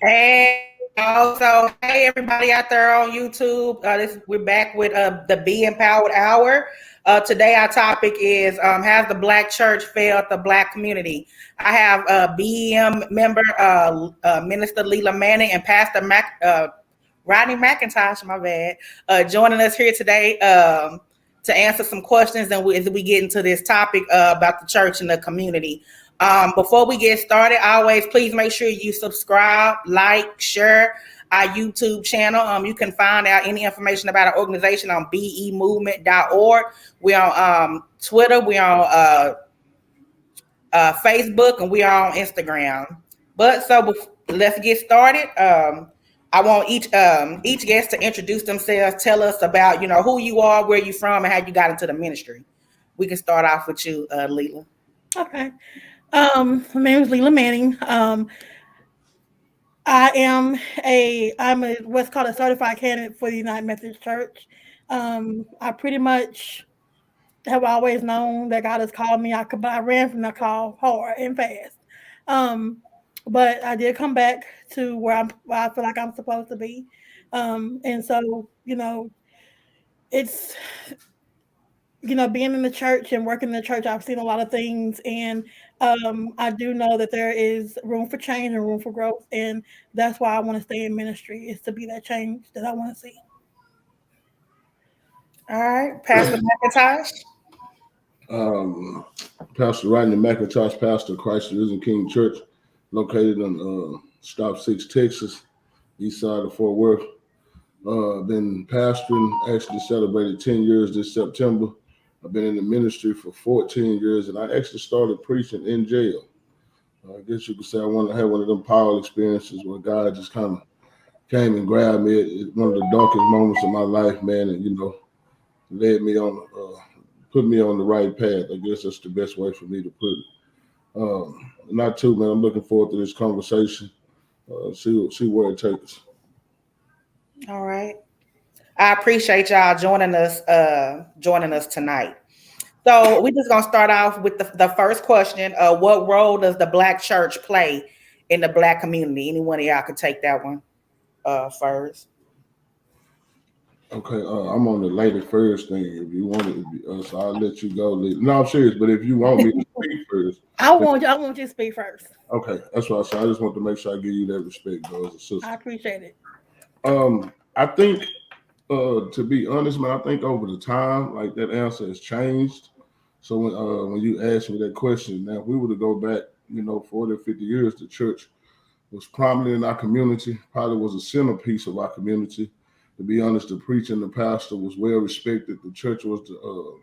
And also, hey everybody out there on YouTube. We're back with the Be Empowered Hour. Today our topic is has the Black Church failed the Black community? I have BEM member Minister Leela Manning and Pastor Rodney McIntosh, my bad, joining us here today to answer some questions and as we get into this topic about the church and the community. Before we get started, always please make sure you subscribe, like, share our YouTube channel. You can find out any information about our organization on bemovement.org. We're on Twitter, we're on Facebook, and we are on Instagram. Let's get started. I want each guest to introduce themselves, tell us about who you are, where you're from, and how you got into the ministry. We can start off with you, Leela. Okay. My name is Leela Manning. I'm what's called a certified candidate for the United Methodist Church. I pretty much have always known that God has called me. I ran from the call hard and fast. But I did come back to where I feel like I'm supposed to be. And so, it's being in the church and working in the church, I've seen a lot of things, and I do know that there is room for change and room for growth, and that's why I want to stay in ministry, is to be that change that I want to see. All right, Pastor McIntosh. Pastor Rodney McIntosh, pastor of Christ the Risen King Church, located in Stop 6, Texas, east side of Fort Worth. Been pastoring, actually celebrated 10 years this September. I've been in the ministry for 14 years, and I actually started preaching in jail. I guess you could say I wanted to have one of them power experiences where God just kind of came and grabbed me at one of the darkest moments of my life, man, and, led me on, put me on the right path. I guess that's the best way for me to put it. Not too, man. I'm looking forward to this conversation. See where it takes us. All right. I appreciate y'all joining us tonight. So we're just gonna start off with the first question. What role does the Black church play in the Black community? Anyone of y'all could take that one first. Okay, I'm on the lady first thing. If you want it, so I'll let you go. No, I'm serious, but if you want me to speak first, I want you to speak first. Okay, that's what I said. I just want to make sure I give you that respect, though, as a sister. I appreciate it. I think, to be honest, man, I think over the time, like that answer has changed. So when you asked me that question, now if we were to go back, 40 or 50 years, the church was prominent in our community, probably was a centerpiece of our community. To be honest, the preacher and the pastor was well respected. The church was the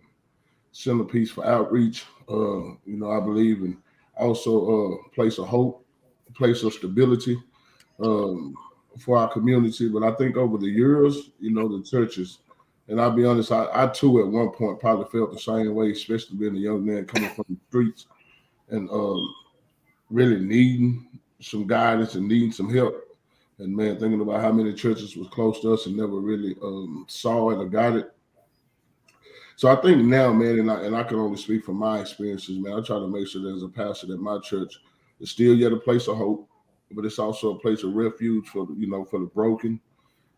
centerpiece for outreach. I believe in also a place of hope, a place of stability for our community. But I think over the years, the churches, and I'll be honest, I too at one point probably felt the same way, especially being a young man coming from the streets and really needing some guidance and needing some help. And man, thinking about how many churches was close to us and never really saw it or got it. So I think now, man, and I can only speak from my experiences, man. I try to make sure that as a pastor that my church is still yet a place of hope, but it's also a place of refuge for the broken.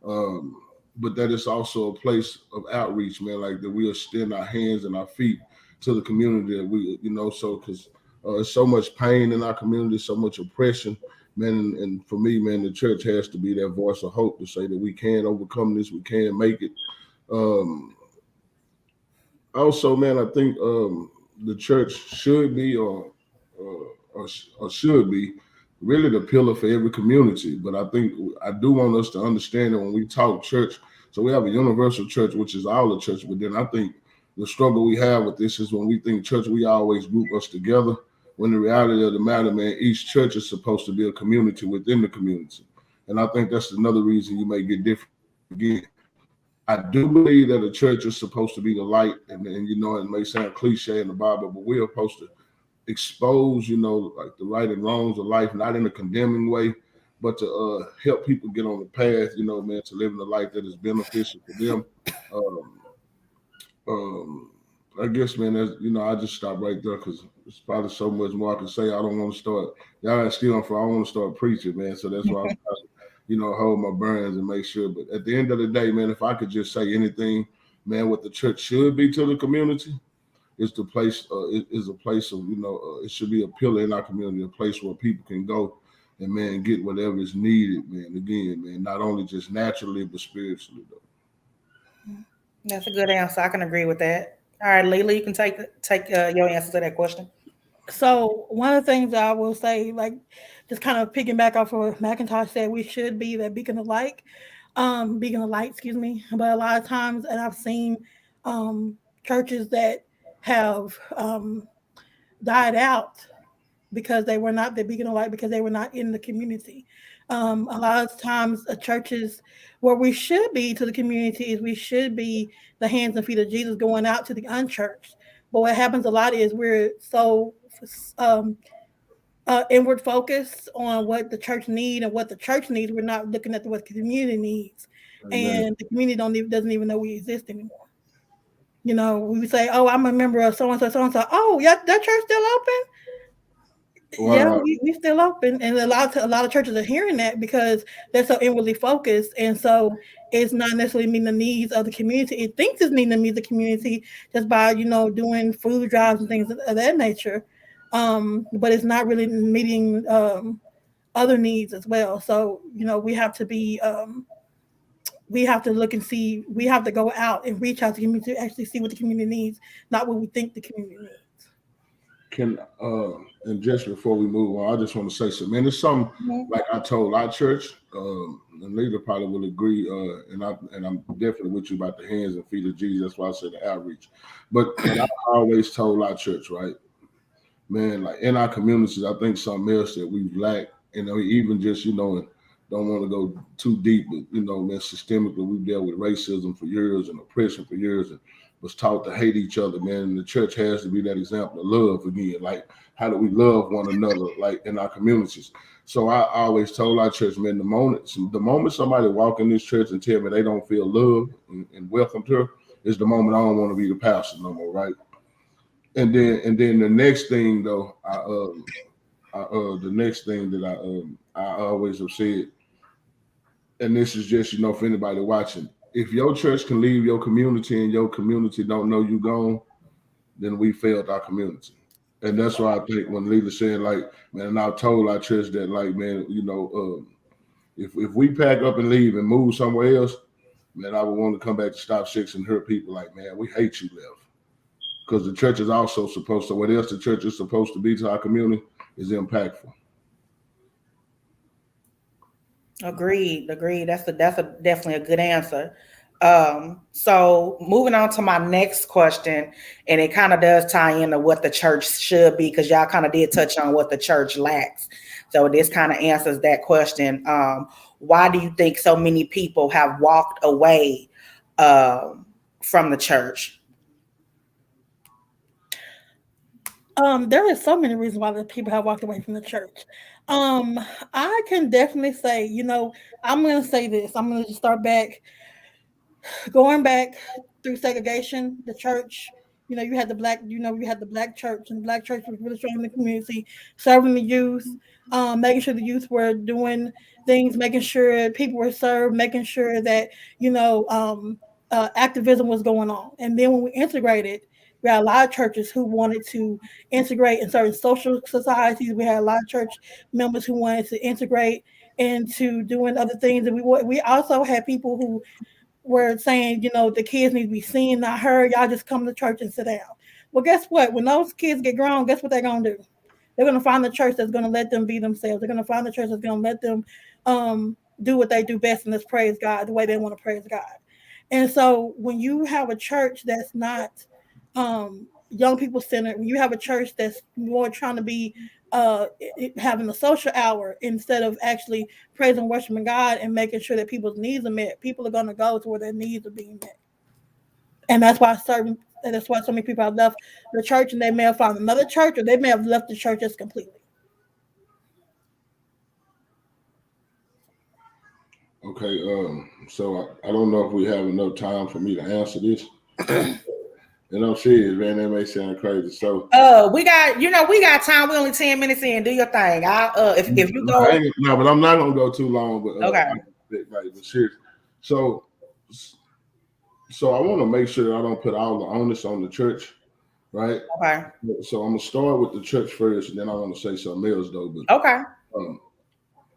But that it's also a place of outreach, man. Like that we extend our hands and our feet to the community that we, so because there's so much pain in our community, so much oppression, man. And for me, man, the church has to be that voice of hope to say that we can overcome this, we can make it. Also, man, I think the church should be or should be really the pillar for every community. But I think I do want us to understand that when we talk church, so we have a universal church, which is all the church. But then I think the struggle we have with this is when we think church, we always group us together. When the reality of the matter, man, each church is supposed to be a community within the community. And I think that's another reason you may get different again. I do believe that a church is supposed to be the light, and it may sound cliche in the Bible, but we're supposed to expose, like the right and wrongs of life, not in a condemning way, but to help people get on the path, man, to live in a life that is beneficial for them. I guess, man, that's, I just stop right there because it's probably so much more I can say. I don't want to start. Y'all still on for. I want to start preaching, man. So that's why I'm, hold my burns and make sure. But at the end of the day, man, if I could just say anything, man, what the church should be to the community is the place. It is a place of, it should be a pillar in our community, a place where people can go and, man, get whatever is needed, man. Again, man, not only just naturally but spiritually, though. That's a good answer. I can agree with that. All right, Leila, you can take your answer to that question. So one of the things that I will say, like, just kind of picking back off of what McIntosh said, we should be that beacon of light, excuse me. But a lot of times, and I've seen churches that have died out because they were not the beacon of light, because they were not in the community. A lot of times, churches where we should be to the community is we should be the hands and feet of Jesus going out to the unchurched. But what happens a lot is we're so um, inward focused on what the church needs and what the church needs. We're not looking at what the community needs, Amen. and the community doesn't even know we exist anymore. We say, "Oh, I'm a member of so and so, so and so." Oh, yeah, that church still open? Yeah, Wow. we still open, and a lot of churches are hearing that because they're so inwardly focused, and so it's not necessarily meeting the needs of the community. It thinks it's meeting the needs of the community just by doing food drives and things of that nature, but it's not really meeting other needs as well. So we have to be we have to look and see. We have to go out and reach out to the community to actually see what the community needs, not what we think the community needs. Can and just before we move on, I just want to say something. Man, it's something Mhm. like I told our church, and Leader probably will agree, and I'm definitely with you about the hands and feet of Jesus. That's why I said the outreach. But I always told our church, right, man, like in our communities, I think something else that we've lacked, even just don't want to go too deep, but man, systemically we've dealt with racism for years and oppression for years, and was taught to hate each other, man. And the church has to be that example of love again. Like, how do we love one another, like in our communities? So I always told our church, man, the moment somebody walk in this church and tell me they don't feel loved and welcomed here is the moment I don't want to be the pastor no more, right? And then the next thing though, the next thing that I always have said, and this is just for anybody watching, if your church can leave your community and your community don't know you gone, then we failed our community. And that's why I think when Leela said, like, man, and I told our church that, like, man, if we pack up and leave and move somewhere else, man, I would want to come back to Stop Six and hear people like, man, we hate you left. Because the church is also supposed to, what else the church is supposed to be to our community is impactful. Agreed. That's definitely a good answer. So moving on to my next question, and it kind of does tie into what the church should be, because y'all kind of did touch on what the church lacks. So this kind of answers that question. Why do you think so many people have walked away from the church? There is so many reasons why the people have walked away from the church. Um, I can definitely say, I'm going to say this. I'm going to start back, going back through segregation. The church, you had the black church, and the black church was really strong in the community, serving the youth, making sure the youth were doing things, making sure people were served, making sure that activism was going on. And then when we integrated, we had a lot of churches who wanted to integrate in certain social societies. We had a lot of church members who wanted to integrate into doing other things, and we also had people who were saying, the kids need to be seen, not heard. Y'all just come to church and sit down. Well, guess what? When those kids get grown, guess what they're gonna do? They're gonna find the church that's gonna let them be themselves. They're gonna find the church that's gonna let them do what they do best, and that's praise God the way they want to praise God. And so when you have a church that's not young people centered, when you have a church that's more trying to be having a social hour instead of actually praising, worshiping God, and making sure that people's needs are met, people are going to go to where their needs are being met. And that's why so many people have left the church, and they may have found another church, or they may have left the church just completely. Okay, so I don't know if we have enough time for me to answer this. And I'm serious, man. That may sound crazy. So we got time. We only 10 minutes in. Do your thing. If you go, no, but I'm not gonna go too long. But okay, but serious. So I want to make sure that I don't put all the onus on the church, right? Okay. So I'm gonna start with the church first, and then I want to say something else though. But okay.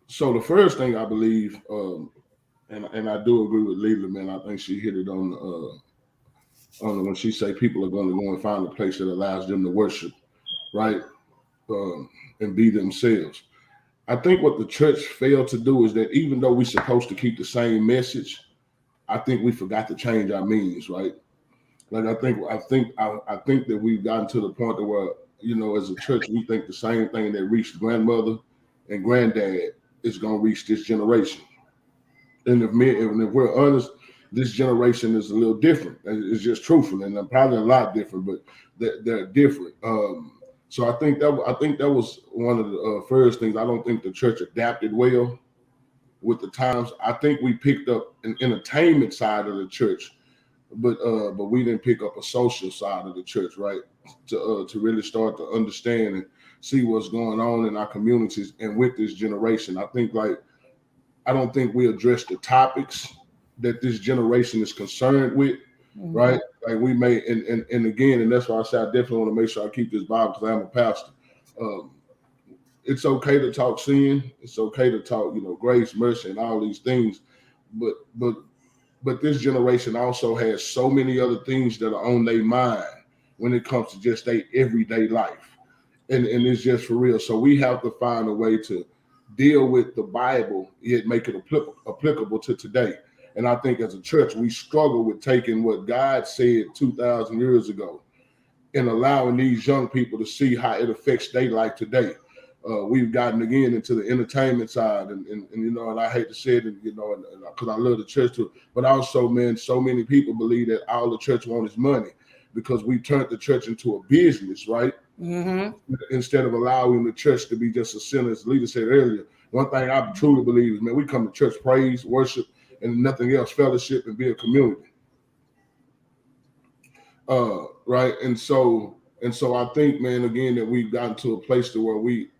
So the first thing I believe, and I do agree with Leila, man. I think she hit it on when she say people are going to go and find a place that allows them to worship, right, and be themselves. I think what the church failed to do is that even though we're supposed to keep the same message, I think we forgot to change our meanings, right? Like I think that we've gotten to the point where, as a church, we think the same thing that reached grandmother and granddad is going to reach this generation. And if we're honest, this generation is a little different. It's just truthful, and probably a lot different, but they're different. So I think that was one of the first things. I don't think the church adapted well with the times. I think we picked up an entertainment side of the church, but we didn't pick up a social side of the church, right? To really start to understand and see what's going on in our communities and with this generation. I don't think we address the topics that this generation is concerned with, right? Like we may, and again, and that's why I say I definitely want to make sure I keep this Bible because I'm a pastor. It's okay to talk sin. It's okay to talk, grace, mercy, and all these things. But this generation also has so many other things that are on their mind when it comes to just their everyday life. And it's just for real. So we have to find a way to deal with the Bible, yet make it applicable to today. And I think as a church, we struggle with taking what God said 2,000 years ago and allowing these young people to see how it affects their life today. We've gotten again into the entertainment side, and I hate to say it, because I love the church too, but also, man, so many people believe that all the church wants is money because we turned the church into a business, right? Instead of allowing the church to be just a center, as Lita said earlier. One thing I truly believe is, man, we come to church, praise, worship, and nothing else, fellowship, and be a community. Right, and so I think, man, again, that we've gotten to a place to where we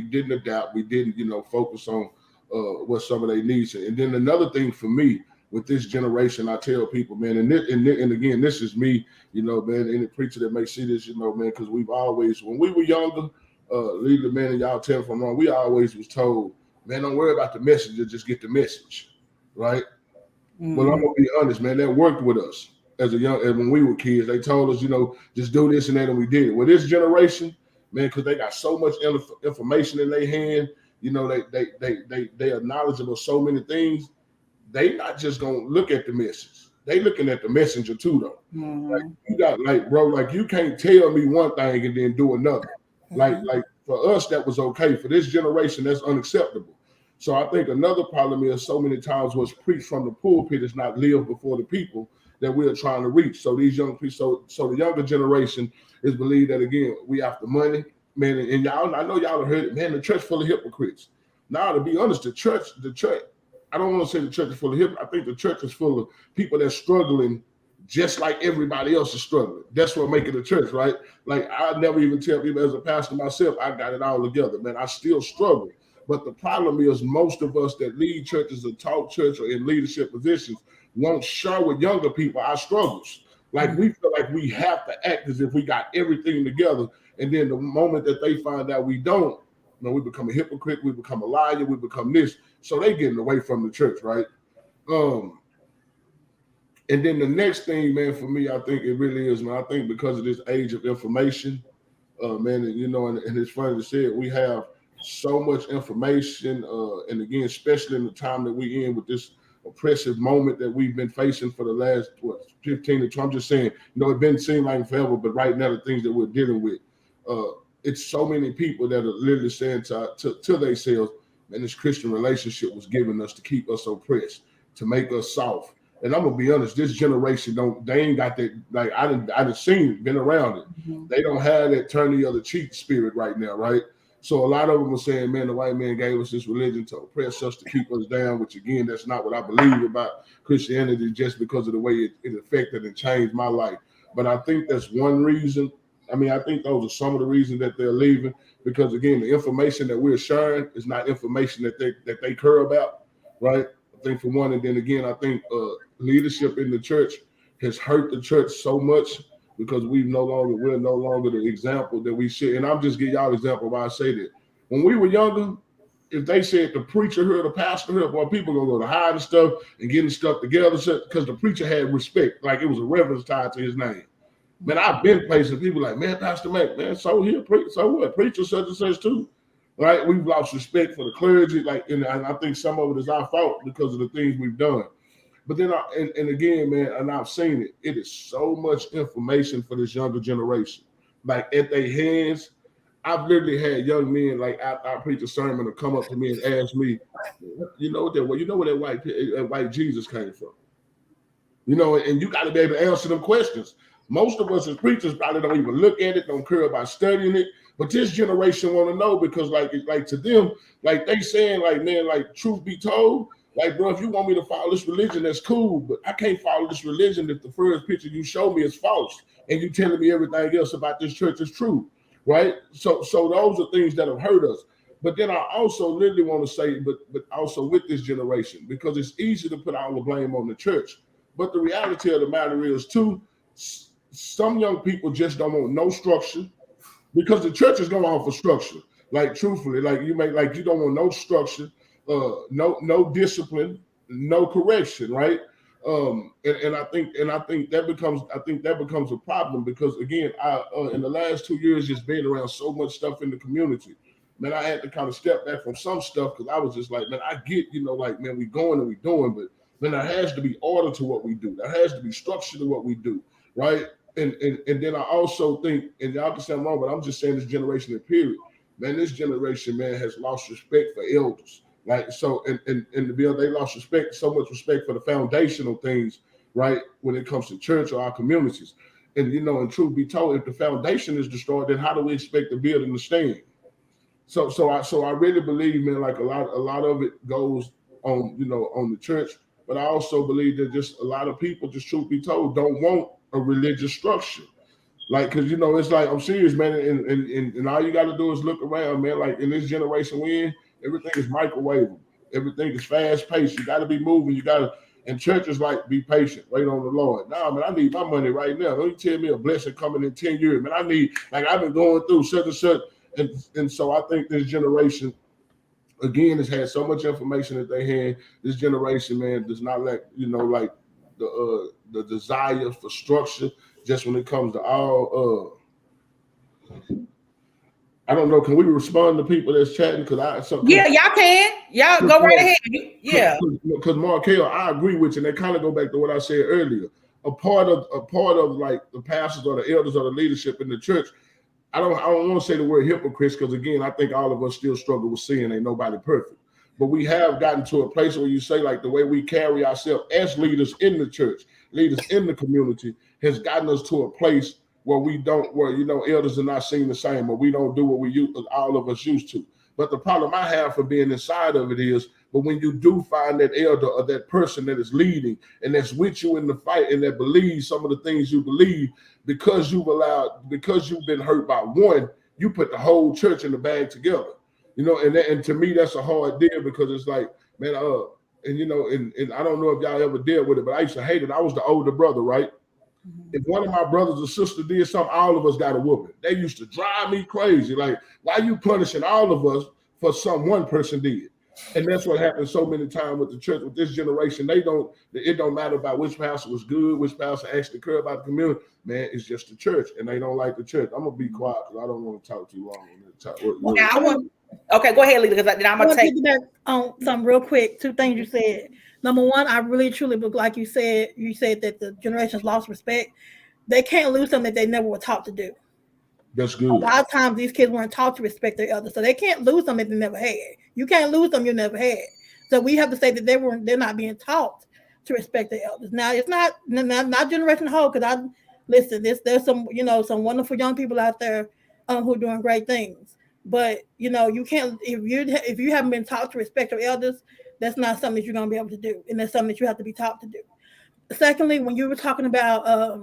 didn't adapt, we didn't, focus on what some of their needs. And then another thing for me with this generation, I tell people, man, and again, this is me, man, any preacher that may see this, man, because we've always, when we were younger, leader, man, and y'all tell from wrong, we always was told, man, don't worry about the message, just get the message, right? Well, I'm gonna be honest, man, that worked with us as when we were kids. They told us, just do this and that, and we did it. With this generation, man, because they got so much information in their hand, they are knowledgeable of so many things. They not just gonna look at the message. They looking at the messenger too, though. Like you got, bro, you can't tell me one thing and then do another. Like for us, that was okay. For this generation, that's unacceptable. So I think another problem is so many times what's preached from the pulpit is not lived before the people that we are trying to reach. So these young people, so the younger generation is believe that, again, we after money, man. And y'all, I know y'all have heard it, man. The church full of hypocrites. Now, to be honest, the church. I don't want to say the church is full of hypocrites. I think the church is full of people that's struggling just like everybody else is struggling. That's what makes it a church, right? Like I never even tell people as a pastor myself, I got it all together, man. I still struggle. But the problem is most of us that lead churches or talk church or in leadership positions won't share with younger people our struggles. Like we feel like we have to act as if we got everything together. And then the moment that they find out we don't, we become a hypocrite, we become a liar, we become this. So they getting away from the church, right? And then the next thing, man, for me, I think it really is, man, I think because of this age of information, man, and it's funny to say it, we have so much information, and again, especially in the time that we in with this oppressive moment that we've been facing for the last 15 to 20. I'm just saying, it been seem like forever, but right now the things that we're dealing with, it's so many people that are literally saying to themselves, man, this Christian relationship was given us to keep us oppressed, to make us soft. And I'm gonna be honest, this generation they ain't got that. Like I done seen it, been around it. They don't have that turn the other cheek spirit right now, right? So a lot of them are saying, man, the white man gave us this religion to oppress us, to keep us down, which again, that's not what I believe about Christianity, just because of the way it affected and changed my life. But I think that's one reason. I mean, I think those are some of the reasons that they're leaving, because again, the information that we're sharing is not information that they care about, right? I think for one, and then again, I think leadership in the church has hurt the church so much because we're no longer the example that we should. And I'm just giving y'all an example why I say that. When we were younger, if they said the preacher here, the pastor here, boy, people gonna go to hiding stuff and getting stuff together because the preacher had respect, like it was a reverence tied to his name. Man, I've been places, people like, man, Pastor Mac, man, so here, so what? Preacher such and such too, right? We've lost respect for the clergy, like, and I think some of it is our fault because of the things we've done. But then, and again, man, and I've seen it. It is so much information for this younger generation, like at their hands. I've literally had young men, like I preach a sermon, to come up to me and ask me, you know where that white Jesus came from, and you got to be able to answer them questions. Most of us as preachers probably don't even look at it, don't care about studying it. But this generation want to know because, like to them, like they saying, like, man, like truth be told, like, bro, if you want me to follow this religion, that's cool. But I can't follow this religion if the first picture you show me is false and you telling me everything else about this church is true, right? So those are things that have hurt us. But then I also literally want to say, but also with this generation, because it's easy to put all the blame on the church. But the reality of the matter is, too, some young people just don't want no structure, because the church is going on for structure. Like, truthfully, like you don't want no structure, no discipline, no correction, right? And I think that becomes a problem, because again, I in the last 2 years just being around so much stuff in the community, man, I had to kind of step back from some stuff, because I was just like, man, I get, like, man, we going and we doing, but man, there has to be order to what we do. There has to be structure to what we do, right? And then I also think, and y'all can say I'm wrong, but I'm just saying this generation in period, man, this generation, man, has lost respect for elders. Like, so, and to be honest, they lost so much respect for the foundational things, right, when it comes to church or our communities. And, and truth be told, if the foundation is destroyed, then how do we expect the building to stand? So I really believe, man, like a lot of it goes on, on the church, but I also believe that just a lot of people, just truth be told, don't want a religious structure. Like, because it's like, I'm serious, man, and all you got to do is look around, man. Like, in this generation we're in, everything is microwavable, everything is fast paced. You got to be moving, and churches like, be patient, wait on the Lord. Nah, man, I need my money right now. Don't you tell me a blessing coming in 10 years, man. I need, like, I've been going through such and such, and so I think this generation, again, has had so much information that they had. This generation, man, does not like, like the desire for structure, just when it comes to all I don't know, can we respond to people that's chatting? Yeah, y'all can. Y'all go right ahead. Yeah. Because Markel, I agree with you, and they kind of go back to what I said earlier. A part of like the pastors or the elders or the leadership in the church, I don't want to say the word hypocrites, because again, I think all of us still struggle with sin. Ain't nobody perfect. But we have gotten to a place where you say, like, the way we carry ourselves as leaders in the church, leaders in the community, has gotten us to a place where elders are not seen the same, or we don't do what all of us used to. But the problem I have for being inside of it is, but when you do find that elder or that person that is leading and that's with you in the fight and that believes some of the things you believe, because you've been hurt by one, you put the whole church in the bag together. And to me, that's a hard deal, because it's like, man, and I don't know if y'all ever dealt with it, but I used to hate it. I was the older brother, right? If one of my brothers or sisters did something, all of us got a whooping. They used to drive me crazy. Like, why are you punishing all of us for something one person did? And that's what happens so many times with the church, with this generation. It don't matter about which pastor was good, which pastor actually cared about the community. Man, it's just the church, and they don't like the church. I'm gonna be quiet because I don't want to talk too long. Okay, go ahead, Lita, because then I'm gonna take back on something real quick. Two things you said. Number one, I really truly believe, like you said that the generations lost respect. They can't lose something that they never were taught to do. That's good. A lot of times these kids weren't taught to respect their elders, so they can't lose something they never had. You can't lose something you never had. So we have to say that they're not being taught to respect their elders. Now it's not generation whole, because there's some some wonderful young people out there who are doing great things. But you can't, if you haven't been taught to respect your elders, that's not something that you're going to be able to do, and that's something that you have to be taught to do. Secondly, when you were talking about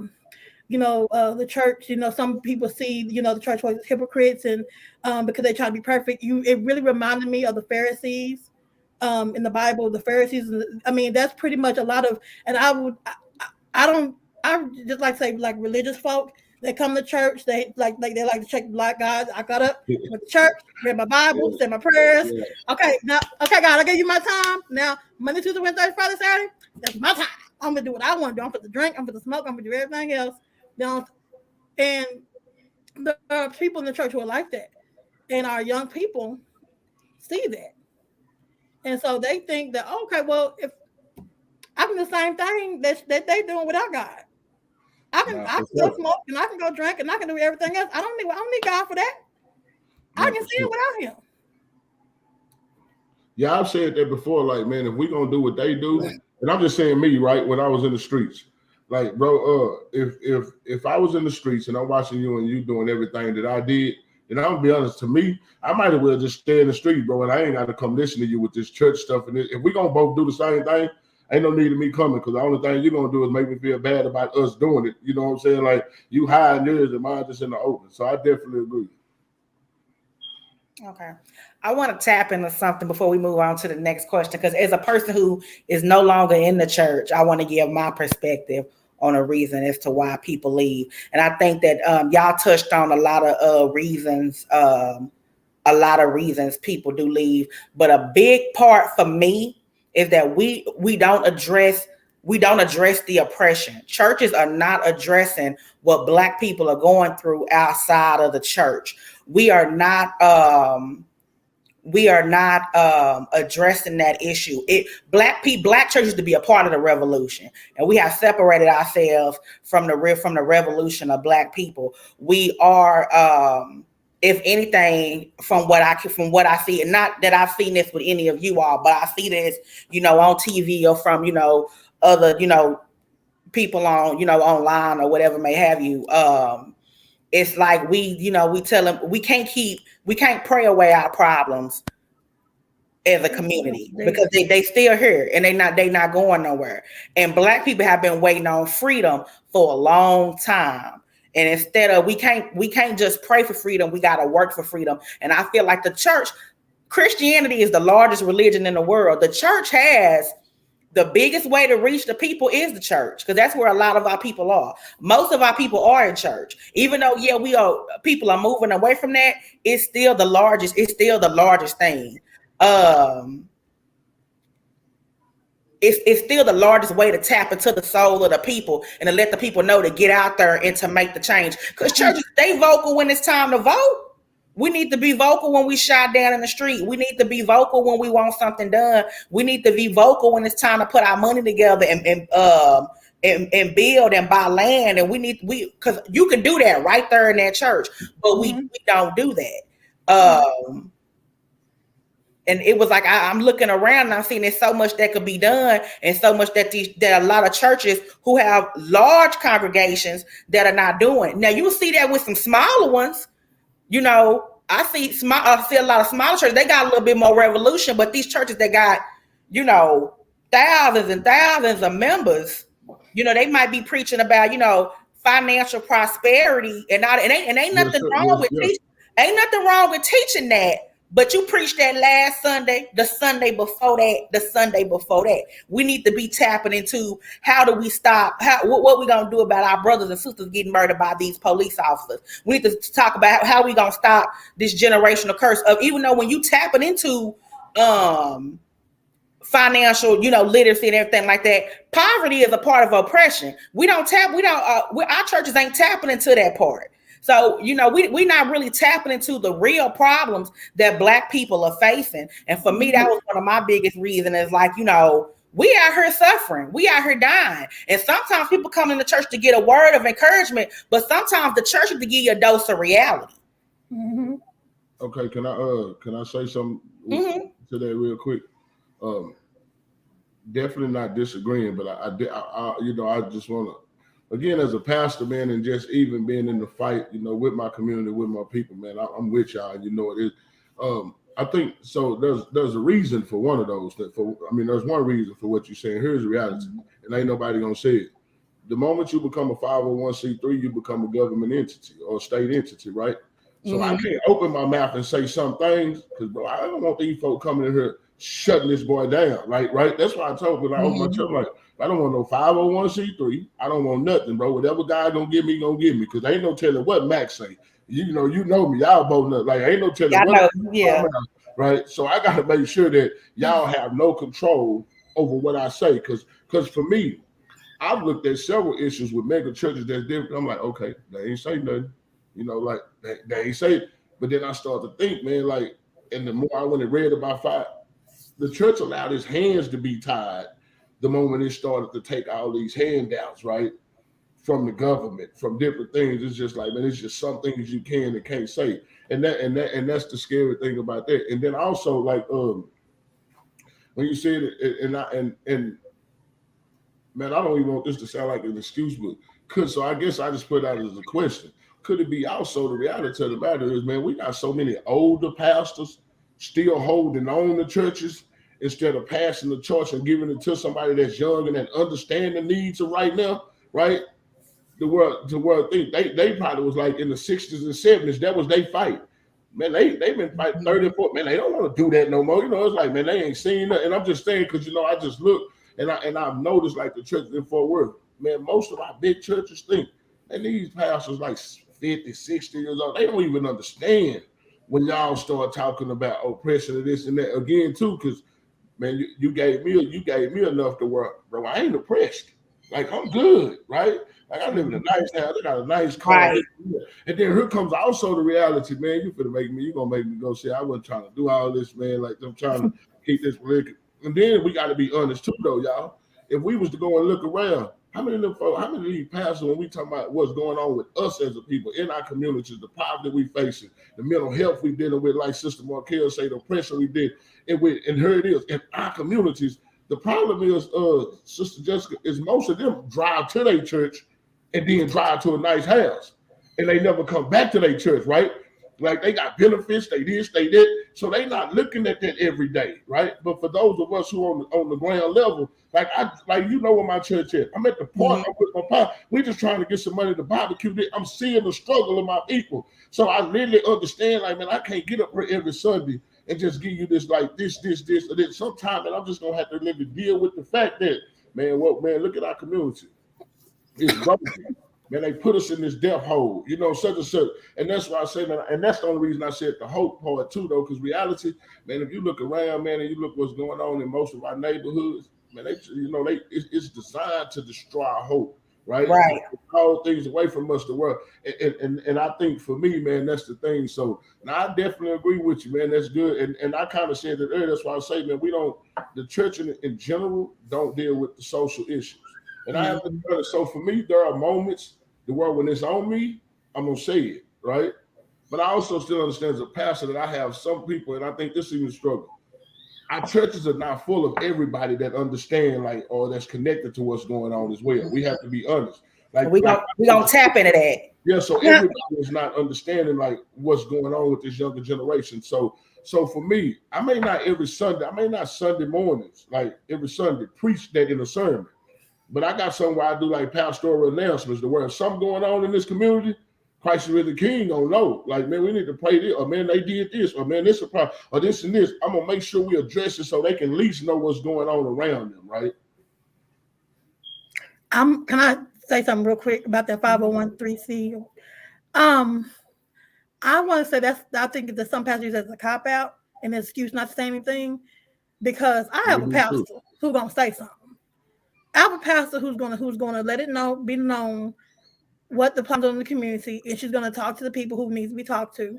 the church, some people see, the church was hypocrites and because they try to be perfect. It really reminded me of the Pharisees in the Bible. The Pharisees, I mean, that's pretty much a lot of, and I just like say like religious folk. They come to church. They like to check black guys. I got up, went to church, read my Bible, said my prayers. Yeah. Okay, God, I gave you my time. Now Monday, Tuesday, Wednesday, Thursday, Friday, Saturday, that's my time. I'm gonna do what I want to do. I'm gonna drink. I'm gonna smoke. I'm gonna do everything else. And there are people in the church who are like that, and our young people see that, and so they think that okay, well, if I can do the same thing that they doing without God. I can go smoke and I can go drink and I can do everything else. I don't need God for that. I can see it without him. Yeah, I've said that before. Like, man, if we gonna do what they do, and I'm just saying me, right? When I was in the streets, like, bro, if I was in the streets and I'm watching you and you doing everything that I did, then I'm gonna be honest. To me, I might as well just stay in the street, bro, and I ain't got to come listen to you with this church stuff. And if we gonna both do the same thing, ain't no need of me coming, because the only thing you're gonna do is make me feel bad about us doing it. You know what I'm saying? Like, you hiding yours and mine just in the open. So I definitely agree. Okay. I want to tap into something before we move on to the next question, because as a person who is no longer in the church, I want to give my perspective on a reason as to why people leave. And I think that y'all touched on a lot of reasons people do leave. But a big part for me is that we don't address the oppression. Churches are not addressing what Black people are going through outside of the church. We are not addressing that issue. Black churches to be a part of the revolution, and we have separated ourselves from the revolution of Black people. We are, if anything, from what I see, and not that I've seen this with any of you all, but I see this, on TV or from, other, people on, online or whatever may have you. It's like we tell them we can't pray away our problems as a community, because they still here and they not going nowhere. And Black people have been waiting on freedom for a long time. And instead of we can't just pray for freedom, we got to work for freedom. And I feel like the church, Christianity is the largest religion in the world. The church has the biggest way to reach the people is the church, because that's where a lot of our people are. Most of our people are in church. Even though, people are moving away from that, it's still the largest thing. It's still the largest way to tap into the soul of the people and to let the people know to get out there and to make the change. Because churches, they vocal when it's time to vote. We need to be vocal when we shot down in the street. We need to be vocal when we want something done. We need to be vocal when it's time to put our money together and build and buy land. And because you can do that right there in that church, but we don't do that. And it was like I'm looking around and I'm seeing there's so much that could be done, and so much that a lot of churches who have large congregations that are not doing. Now you see that with some smaller ones. I see a lot of smaller churches. They got a little bit more revolution, but these churches that got, thousands and thousands of members, they might be preaching about, financial prosperity and all. And ain't nothing wrong with teaching. Ain't nothing wrong with teaching that. But you preached that last Sunday, the Sunday before that. We need to be tapping into how do we stop, what we going to do about our brothers and sisters getting murdered by these police officers. We need to talk about how we going to stop this generational curse of, even though when you tapping into financial, literacy and everything like that, poverty is a part of oppression. Our churches ain't tapping into that part. So, we're not really tapping into the real problems that Black people are facing. And for me, that was one of my biggest reasons is like, we out here suffering. We out here dying. And sometimes people come in the church to get a word of encouragement, but sometimes the church is to give you a dose of reality. Mm-hmm. Okay, can I say something to that real quick? Definitely not disagreeing, but I just want to, again, as a pastor, man, and just even being in the fight, with my community, with my people, man, I'm with y'all, and it is. I think so. There's a reason for one of those. There's one reason for what you're saying. Here's the reality, and ain't nobody gonna say it. The moment you become a 501c3, you become a government entity or a state entity, right? So I can't open my mouth and say some things because, bro, I don't want these folk coming in here shutting this boy down, right? That's why I told when I open my church, like, I don't want no 501c3. I don't want nothing, bro. Whatever God gonna give me, because ain't no telling what Max say. You know me. Y'all both know. Like, ain't no telling what. Right. So I got to make sure that y'all have no control over what I say, because for me, I've looked at several issues with mega churches that's different. I'm like, okay, they ain't say nothing, like they ain't say it. But then I start to think, man, like, and the more I went and read about the church allowed his hands to be tied the moment it started to take all these handouts, right, from the government, from different things. It's just like, man, it's just some things you can and can't say, and that's the scary thing about that. And then also, like, when you said it, and man, I don't even want this to sound like an excuse, but so I guess I just put out as a question. Could it be also the reality of the matter is, man, we got so many older pastors still holding on to churches instead of passing the torch and giving it to somebody that's young and that understand the needs of right now, right? The world think they probably was like in the 60s and 70s. That was they fight. Man, they've been fighting 30 and 40. Man, they don't want to do that no more. It's like, man, they ain't seen that. And I'm just saying, because I just look and I've noticed, like, the churches in Fort Worth, man, most of our big churches think, and these pastors like 50, 60 years old, they don't even understand when y'all start talking about oppression and this and that again too, because, man, you gave me enough to work, bro. I ain't oppressed. Like, I'm good, right? Like, I live in a nice house. I got a nice car. Right. And then here comes also the reality, man. You gonna make me go say, I wasn't trying to do all this, man. Like, I'm trying to keep this political. And then we got to be honest too, though, y'all. If we was to go and look around, how many of these pastors, when we talk about what's going on with us as a people in our communities, the poverty we facing, the mental health we dealing with, like Sister Markel say, the oppression we did, and here it is in our communities. The problem is, Sister Jessica, is most of them drive to their church and then drive to a nice house, and they never come back to their church, right? Like, they got benefits, they this, they that, so they not looking at that every day, right? But for those of us who on the ground level, like where my church is. I'm at the park. I'm with my pop. We just trying to get some money to barbecue. I'm seeing the struggle of my people, so I really understand. Like, man, I can't get up here every Sunday and just give you this, like, this, or this. Sometime, and I'm just gonna have to live to deal with the fact that, man, look at our community. It's broken. Man, they put us in this death hole, such and such. And that's why I say, man, and that's the only reason I said the hope part too, though, because reality, man, if you look around, man, and you look what's going on in most of our neighborhoods, man, it's designed to destroy our hope, right? Right. All things away from us, the world. And I think for me, man, that's the thing. So now I definitely agree with you, man. That's good. And I kind of said it earlier. That's why I say, man, the church in general don't deal with the social issues. And I have to tell it. So for me, there are moments the word when it's on me, I'm gonna say it, right? But I also still understand as a pastor that I have some people, and I think this is even a struggle. Our churches are not full of everybody that understand, like, or that's connected to what's going on as well. We have to be honest. Like, we gonna tap into that. Yeah, so everybody is not understanding, like, what's going on with this younger generation. So for me, I may not Sunday mornings, like every Sunday, preach that in a sermon. But I got something where I do, like, pastoral announcements to where if something going on in this community, Christ is the King don't know. Like, man, we need to pray this, or man, they did this, or man, this is a problem, or this and this. I'm gonna make sure we address it so they can at least know what's going on around them, right? Can I say something real quick about that 501c? I want to say I think that some pastors use it as a cop out and an excuse not to say anything, because I have a pastor who's gonna say something. I have a pastor who's gonna let it be known what the problems in the community, and she's gonna talk to the people who needs to be talked to.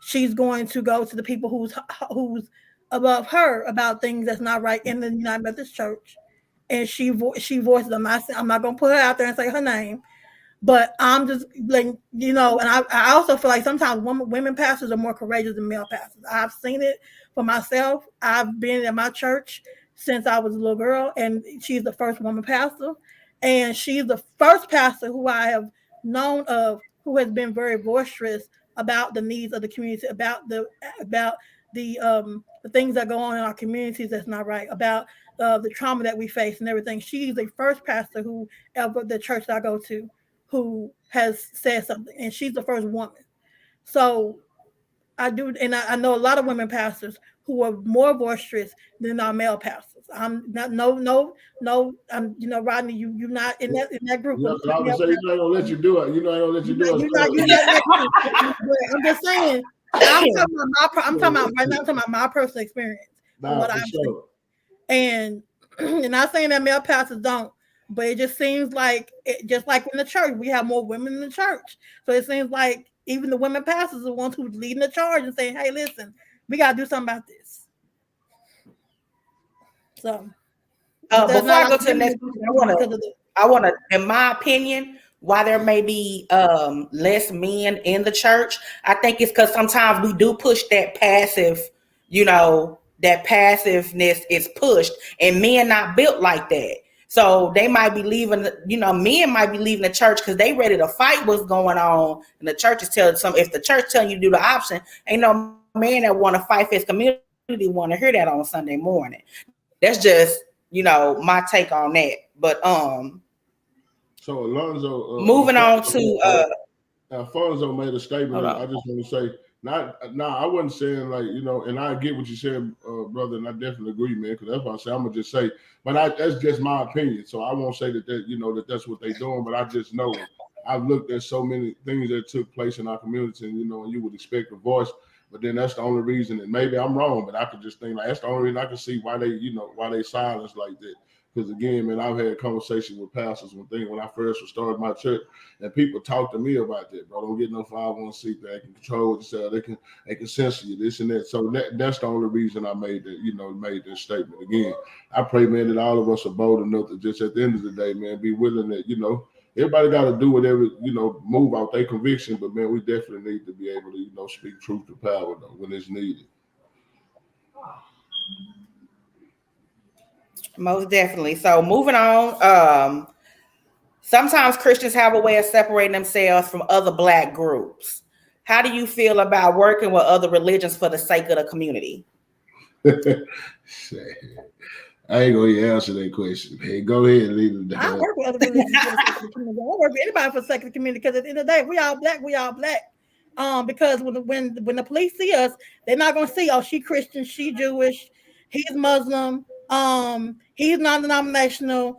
She's going to go to the people who's above her about things that's not right in the United Methodist Church, and she voices them. I'm not gonna put her out there and say her name, but I'm just like, and I also feel like sometimes women pastors are more courageous than male pastors. I've seen it for myself. I've been at my church since I was a little girl, and she's the first woman pastor, and she's the first pastor who I have known of who has been very boisterous about the needs of the community, about the things that go on in our communities that's not right, about the trauma that we face and everything. She's the first pastor who ever the church that I go to who has said something, and she's the first woman. So I do, and I know a lot of women pastors who are more boisterous than our male pastors. I'm not, no. Rodney, you're not in that group. Yeah, I would say, you know, I don't let you do it. You know, I don't let you do it. You're not in that group. I'm just saying. I'm talking about right now. I'm talking about my personal experience. What I'm saying. And not saying that male pastors don't, but it just seems like just like in the church, we have more women in the church. So it seems like even the women pastors are the ones who's leading the charge and saying, "Hey, listen, we got to do something about this." So before I go to the next question, I want to, in my opinion, why there may be less men in the church. I think it's because sometimes we do push that passive, that passiveness is pushed, and men not built like that. So they might be leaving, men might be leaving the church because they ready to fight what's going on. And the church is telling some, if the church telling you to do the option, ain't no man that want to fight for his community want to hear that on Sunday morning. That's just, my take on that. But so Alonzo, moving on to Alfonso made a statement. I just want to say, I wasn't saying like, and I get what you said, brother, and I definitely agree, man, because that's what I say. I'm gonna just say, but that's just my opinion. So I won't say that that's what they're doing, but I just know I've looked at so many things that took place in our community, and and you would expect a voice. But then that's the only reason, and maybe I'm wrong, but I could just think like that's the only reason I can see why they silence like that. Because again, man, I've had conversations with pastors when I first started my church, and people talk to me about that, bro. Don't get no 501c3. They can control yourself. They can censor you, this and that. So that's the only reason I made this statement. Again, I pray, man, that all of us are bold enough to just at the end of the day, man, be willing that, everybody got to do whatever, move out their conviction. But, man, we definitely need to be able to, speak truth to power, though, when it's needed. Most definitely. So moving on, sometimes Christians have a way of separating themselves from other Black groups. How do you feel about working with other religions for the sake of the community? I ain't gonna answer that question. Hey, go ahead and leave it. I work with other religions for the sake of the community. I work with anybody for the sake of the community, because at the end of the day, we all black. Because when the police see us, they're not gonna see, oh, she Christian, she Jewish, he's Muslim, he's non-denominational,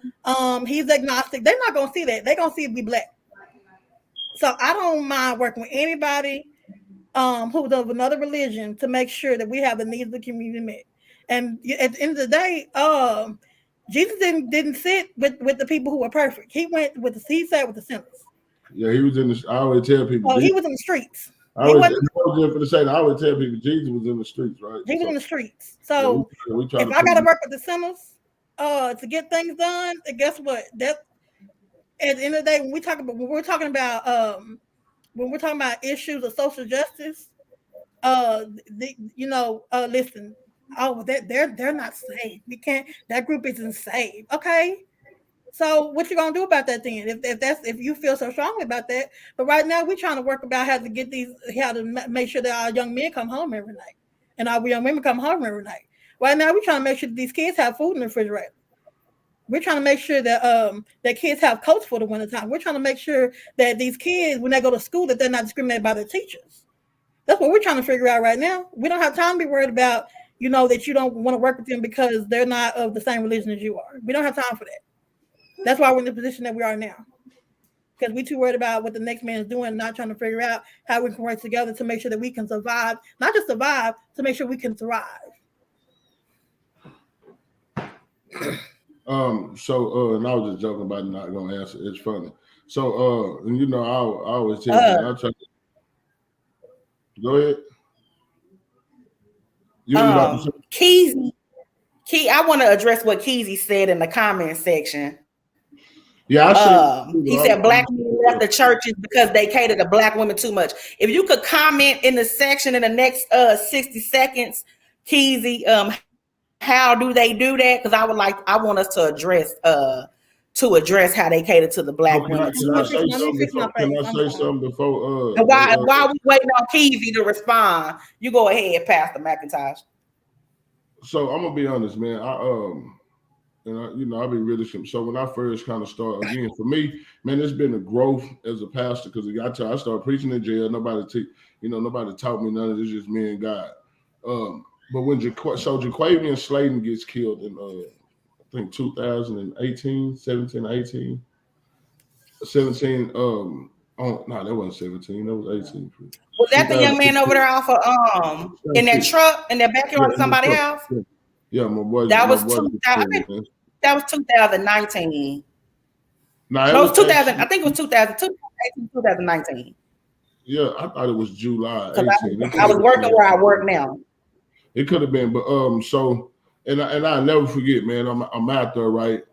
he's agnostic. They're not gonna see that. They're gonna see it be black. So I don't mind working with anybody who's of another religion to make sure that we have the needs of the community met. And at the end of the day, Jesus didn't sit with the people who were perfect. He sat with the sinners. Yeah, he was in the. I always tell people. He was in the streets. I always tell people Jesus was in the streets, right? He was in the streets. So if I got to work with the sinners to get things done, and guess what? That at the end of the day, when we're talking about issues of social justice, listen. Oh, they're not saved. We can't. That group isn't saved. Okay. So what you gonna do about that then? If you feel so strongly about that, but right now we're trying to work about how to make sure that our young men come home every night, and our young women come home every night. Right now we're trying to make sure that these kids have food in the refrigerator. We're trying to make sure that that kids have coats for the wintertime. We're trying to make sure that these kids, when they go to school, that they're not discriminated by their teachers. That's what we're trying to figure out right now. We don't have time to be worried about, that you don't want to work with them because they're not of the same religion as you are. We don't have time for that. That's why we're in the position that we are now. Because we're too worried about what the next man is doing, not trying to figure out how we can work together to make sure that we can survive, not just survive, to make sure we can thrive. And I was just joking about not gonna answer. It's funny. So I always tell you, I try to go ahead. Keezy, I want to address what Keezy said in the comment section. Yeah, he said Black men left the churches because they cater to Black women too much. If you could comment in the section in the next 60 seconds, Keezy, how do they do that? Because I want us to address to address how they cater to the black Oh, women. can I say something before? Can I say something before? And while we waiting on Keezy to respond, you go ahead, Pastor McIntosh. So I'm gonna be honest, man. I'll be really simple. So when I first kind of start again, for me, man, it's been a growth as a pastor because I started preaching in jail. Nobody taught me none of this. Just me and God. But when Jaquavian Slayton gets killed in I think 2018, 17, 18, 17. Oh no, that wasn't 17. That was 18. Was that the young man over there off of in that truck in that backyard of somebody's house? Yeah, my boy. That was 2000. That was 2019. No, it was 2000. I think it was 2019. Yeah, I thought it was July 18. I was working where I work now. It could have been, but so I never forget, man. I'm out there, right?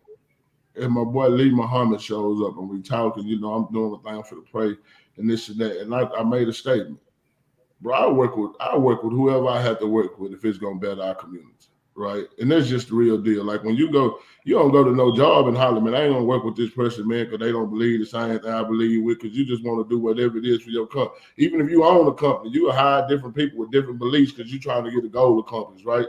And my boy Lee Muhammad shows up and we talking, I'm doing a thing for the pray and this and that. And I made a statement. Bro, I work with whoever I have to work with if it's gonna better our community. Right. And that's just the real deal. Like when you don't go to no job and holler, man, I ain't gonna work with this person, man, because they don't believe the same thing I believe with, because you just want to do whatever it is for your company. Even if you own a company, you will hire different people with different beliefs because you're trying to get a goal accomplished, right?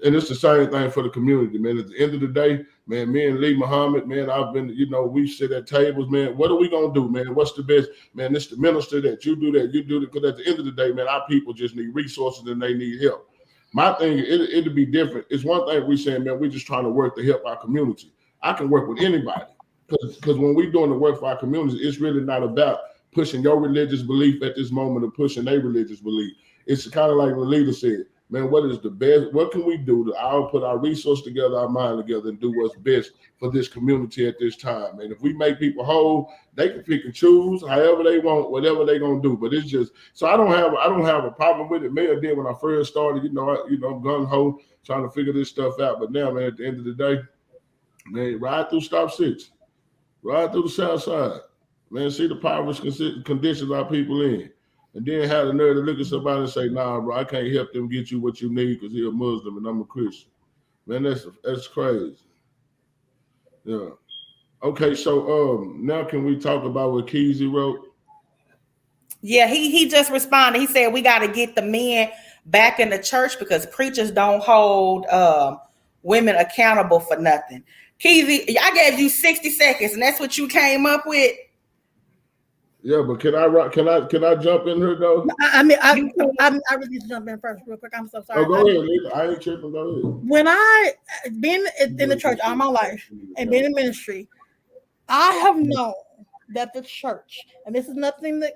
And it's the same thing for the community, man. At the end of the day, man, me and Lee Muhammad, man, I've been, we sit at tables, man. What are we gonna do, man? What's the best, man? It's the minister that you do that, because at the end of the day, man, our people just need resources and they need help. My thing, it'll be different. It's one thing we saying, man, we're just trying to work to help our community. I can work with anybody because when we're doing the work for our community, it's really not about pushing your religious belief at this moment or pushing their religious belief. It's kind of like the leader said, man, what is the best? What can we do to put our resources together, our mind together, and do what's best for this community at this time? And if we make people whole, they can pick and choose however they want, whatever they're gonna do. But it's just so I don't have a problem with it. Maybe I did when I first started, gung ho trying to figure this stuff out. But now, man, at the end of the day, man, ride through Stop 6, ride through the South Side, man, see the poverty conditions our people in. And then have the nerve to look at somebody and say, nah, bro, I can't help them get you what you need because you're a Muslim and I'm a Christian. Man, that's crazy. Yeah. Okay, so now can we talk about what Keezy wrote? Yeah, he just responded. He said we got to get the men back in the church because preachers don't hold women accountable for nothing. Keezy, I gave you 60 seconds, and that's what you came up with. Yeah, but can I jump in here though? I really need to jump in first real quick. I'm so sorry. Oh, go ahead, Lisa. I ain't tripping. Go ahead. When I been in the church all my life and been in ministry, I have known that the church, and this is nothing that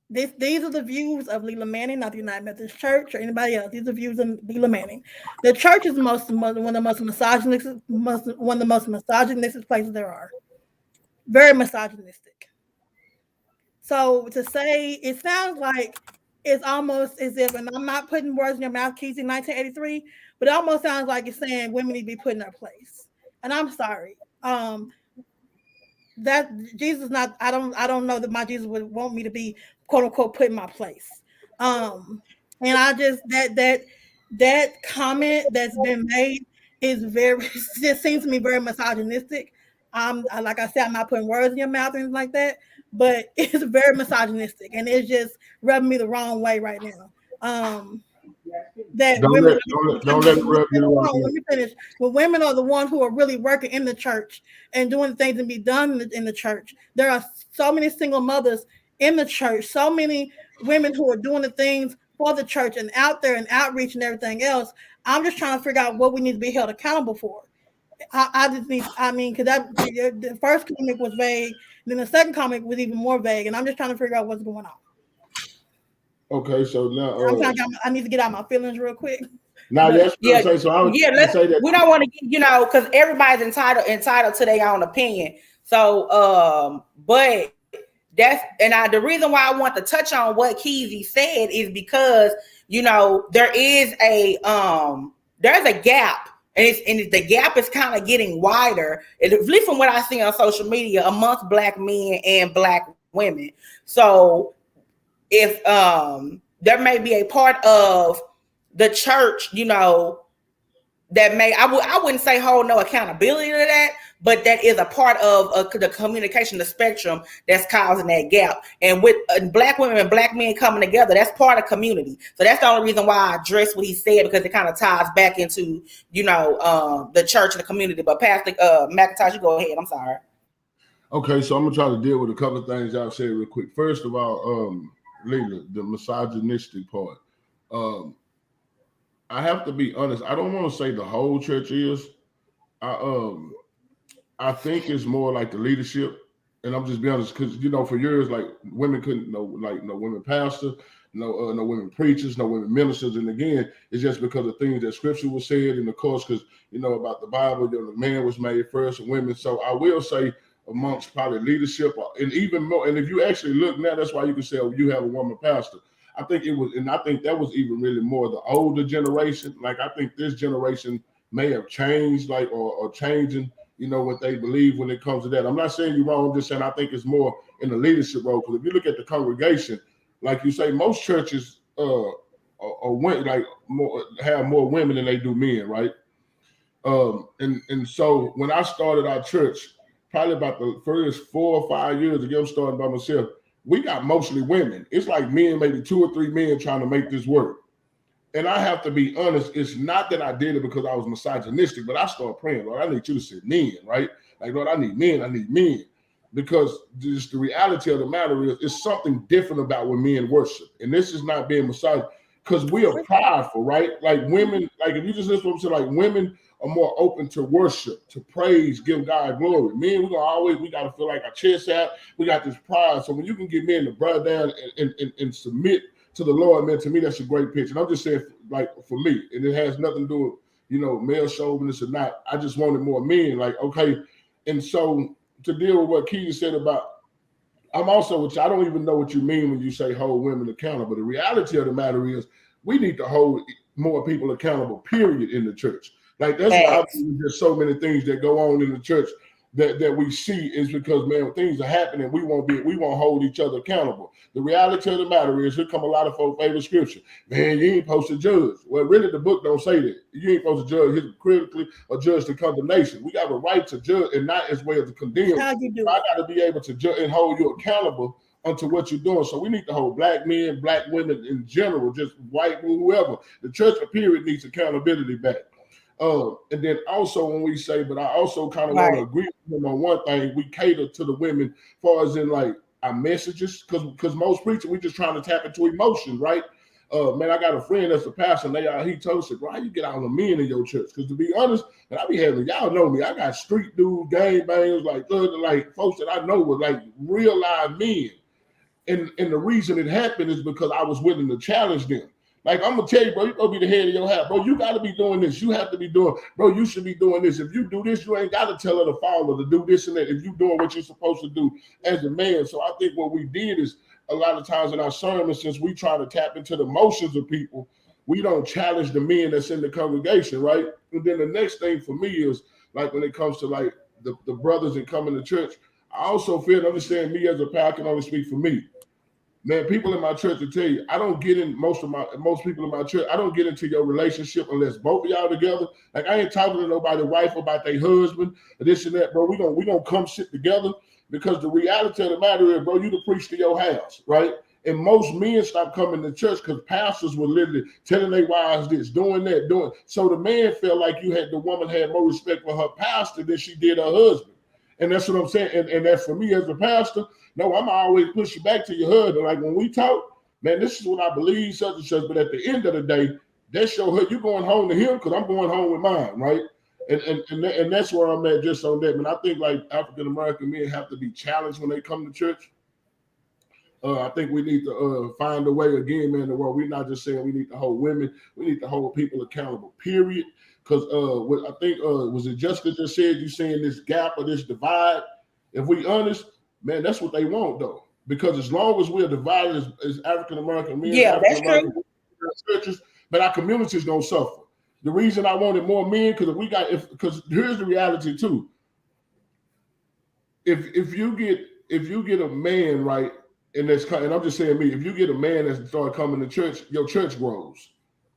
these are the views of Leela Manning, not the United Methodist Church or anybody else. These are views of Leela Manning. The church is one of the most misogynistic places there are. Very misogynistic. So to say, it sounds like it's almost as if, and I'm not putting words in your mouth, Keezy, 1983, but it almost sounds like you're saying women need to be put in their place. And I'm sorry. That Jesus not, I don't know that my Jesus would want me to be quote unquote put in my place. And I just that comment that's been made is just seems to me very misogynistic. Like I said, I'm not putting words in your mouth or anything like that, but it's very misogynistic and it's just rubbing me the wrong way right now. That don't women let it rub you the wrong way. Let me finish. Well, women are the ones who are really working in the church and doing things to be done in the church. There are so many single mothers in the church, so many women who are doing the things for the church and out there and outreach and everything else. I'm just trying to figure out what we need to be held accountable for. Because the first comic was vague, then the second comic was even more vague, and I'm just trying to figure out what's going on. Okay, so now I need to get out my feelings real quick. Now, let's say that we don't want to get, because everybody's entitled to their own opinion. So, but the reason why I want to touch on what Keezy said is because there's a gap. And the gap is kind of getting wider, at least from what I see on social media, amongst Black men and Black women. So if there may be a part of the church, that may, I wouldn't say hold no accountability to that, but that is a part of the communication, the spectrum that's causing that gap. And with black women and black men coming together, that's part of community. So that's the only reason why I addressed what he said, because it kind of ties back into, the church and the community. But Pastor McIntosh, you go ahead. I'm sorry. Okay, so I'm gonna try to deal with a couple of things y'all said real quick. First of all, Leila, the misogynistic part. I have to be honest. I don't want to say the whole church is. I think it's more like the leadership, and I'm just being honest, because for years, like, women couldn't no women pastors, no women preachers, no women ministers, and again, it's just because of things that Scripture was said, and of course, because about the Bible, the man was made first, and women. So I will say, amongst probably leadership, and even more, and if you actually look now, that's why you can say, oh, you have a woman pastor. I think it was, and I think that was even really more the older generation. Like, I think this generation may have changed, like, or changing, what they believe when it comes to that. I'm not saying you're wrong. I'm just saying I think it's more in the leadership role. Because if you look at the congregation, like you say, most churches are like have more women than they do men, right? And so when I started our church, probably about the first 4 or 5 years ago, starting by myself, we got mostly women. It's like men, maybe 2 or 3 men trying to make this work. And I have to be honest, it's not that I did it because I was misogynistic, but I started praying, Lord, I need you to send men, right? Like, Lord, I need men. Because just the reality of the matter is, it's something different about when men worship. And this is not being misogynist, because we are prideful, right? Like, women, like, if you just listen to what I'm saying, like, women are more open to worship, to praise, give God glory. Men, we got to feel like our chest out. We got this pride. So when you can get men to bow down and submit to the Lord, man, to me, that's a great picture. And I'm just saying, like, for me, and it has nothing to do with, male chauvinist or not. I just wanted more men, like, okay. And so to deal with what Keita said about, I'm also, which I don't even know what you mean when you say hold women accountable. The reality of the matter is we need to hold more people accountable, period, in the church. Like, that's why there's so many things that go on in the church that we see, is because, man, when things are happening, we won't hold each other accountable. The reality of the matter is, here come a lot of folks' favorite scripture. Man, you ain't supposed to judge. Well, really, the book don't say that. You ain't supposed to judge hypocritically or judge to condemnation. We got a right to judge and not as well to condemn. How you do? I got to be able to judge and hold you accountable unto what you're doing. So we need to hold black men, black women in general, just white, whoever. The church, period, needs accountability back. And then also when we say, but I also kind of want to agree with him on one thing, we cater to the women as far as in like our messages, because most preachers, we just trying to tap into emotion, right? Man, I got a friend that's a pastor, and he told us, bro, how you get out on the men in your church? Because to be honest, and I be having, y'all know me, I got street dudes, gang bangers, like folks that I know were like real live men. And the reason it happened is because I was willing to challenge them. Like, I'm gonna tell you, bro, you're gonna be the head of your house, bro. You gotta be doing this. You have to be doing, bro. You should be doing this. If you do this, you ain't gotta tell her to follow, to do this and that. If you're doing what you're supposed to do as a man. So I think what we did is a lot of times in our sermons, since we try to tap into the emotions of people, we don't challenge the men that's in the congregation, right? And then the next thing for me is like when it comes to like the brothers that come into church, I also feel and understand me as a pastor can only speak for me. Man, people in my church will tell you, I don't get in most people in my church, I don't get into your relationship unless both of y'all together. Like, I ain't talking to nobody's wife about their husband or this and that, bro. We gonna come sit together, because the reality of the matter is, bro, you the priest to your house, right? And most men stopped coming to church because pastors were literally telling their wives this, doing that, doing. So the man felt like the woman had more respect for her pastor than she did her husband. And that's what I'm saying. And that's for me as a pastor. No, I'm always push you back to your husband. Like, when we talk, man, this is what I believe, such and such. But at the end of the day, that's your husband. You're going home to him because I'm going home with mine, right? And that's where I'm at, just on that. Man, I think like African American men have to be challenged when they come to church. I think we need to find a way again, man, the world. We're not just saying we need to hold women. We need to hold people accountable, period. Because what I think was it Jessica just said, you seeing this gap or this divide. If we honest, man, that's what they want though. Because as long as we're divided as African American men, African American churches, but our communities gonna suffer. The reason I wanted more men, because here's the reality too. If you get a man, right, and I'm just saying me, if you get a man that start coming to church, your church grows.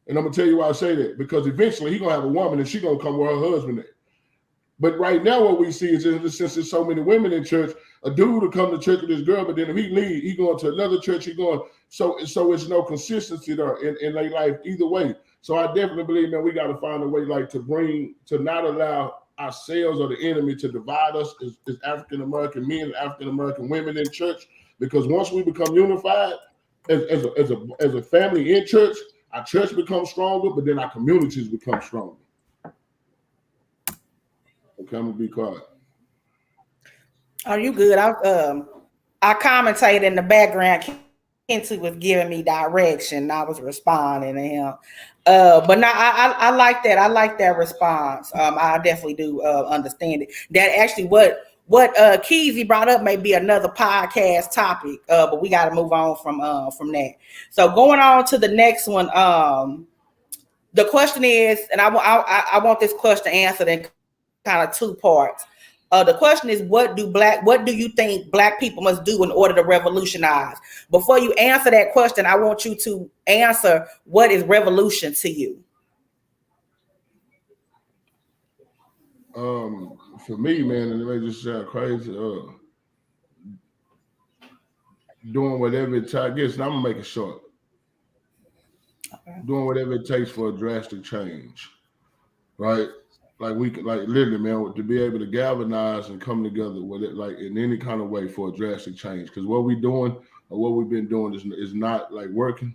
And I'm gonna tell you why I say that, because eventually he's gonna have a woman and she's gonna come where her husband at. But right now, what we see is, since there's so many women in church, a dude will come to church with this girl, but then if he leave, he going to another church. He going so it's no consistency there in their life either way. So I definitely believe, man, we got to find a way like to not allow ourselves or the enemy to divide us as African American men and African American women in church. Because once we become unified as a family in church, our church becomes stronger, but then our communities become stronger. Okay, I'm gonna be quiet. Are you good? I commentated in the background. Kenzie was giving me direction. I was responding to him. But now I like that. I like that response. I definitely do understand it. That actually what Keezy brought up may be another podcast topic. But we got to move on from that. So going on to the next one. The question is, and I want this question answered in kind of two parts. The question is, what do you think Black people must do in order to revolutionize? Before you answer that question, I want you to answer, what is revolution to you? For me, man, and it may just sound crazy, doing whatever it takes. I guess, and I'm gonna make it short. Okay. Doing whatever it takes for a drastic change, right? Like we could, like literally, man, to be able to galvanize and come together with it, like in any kind of way for a drastic change. Because what we're doing or what we've been doing is not like working.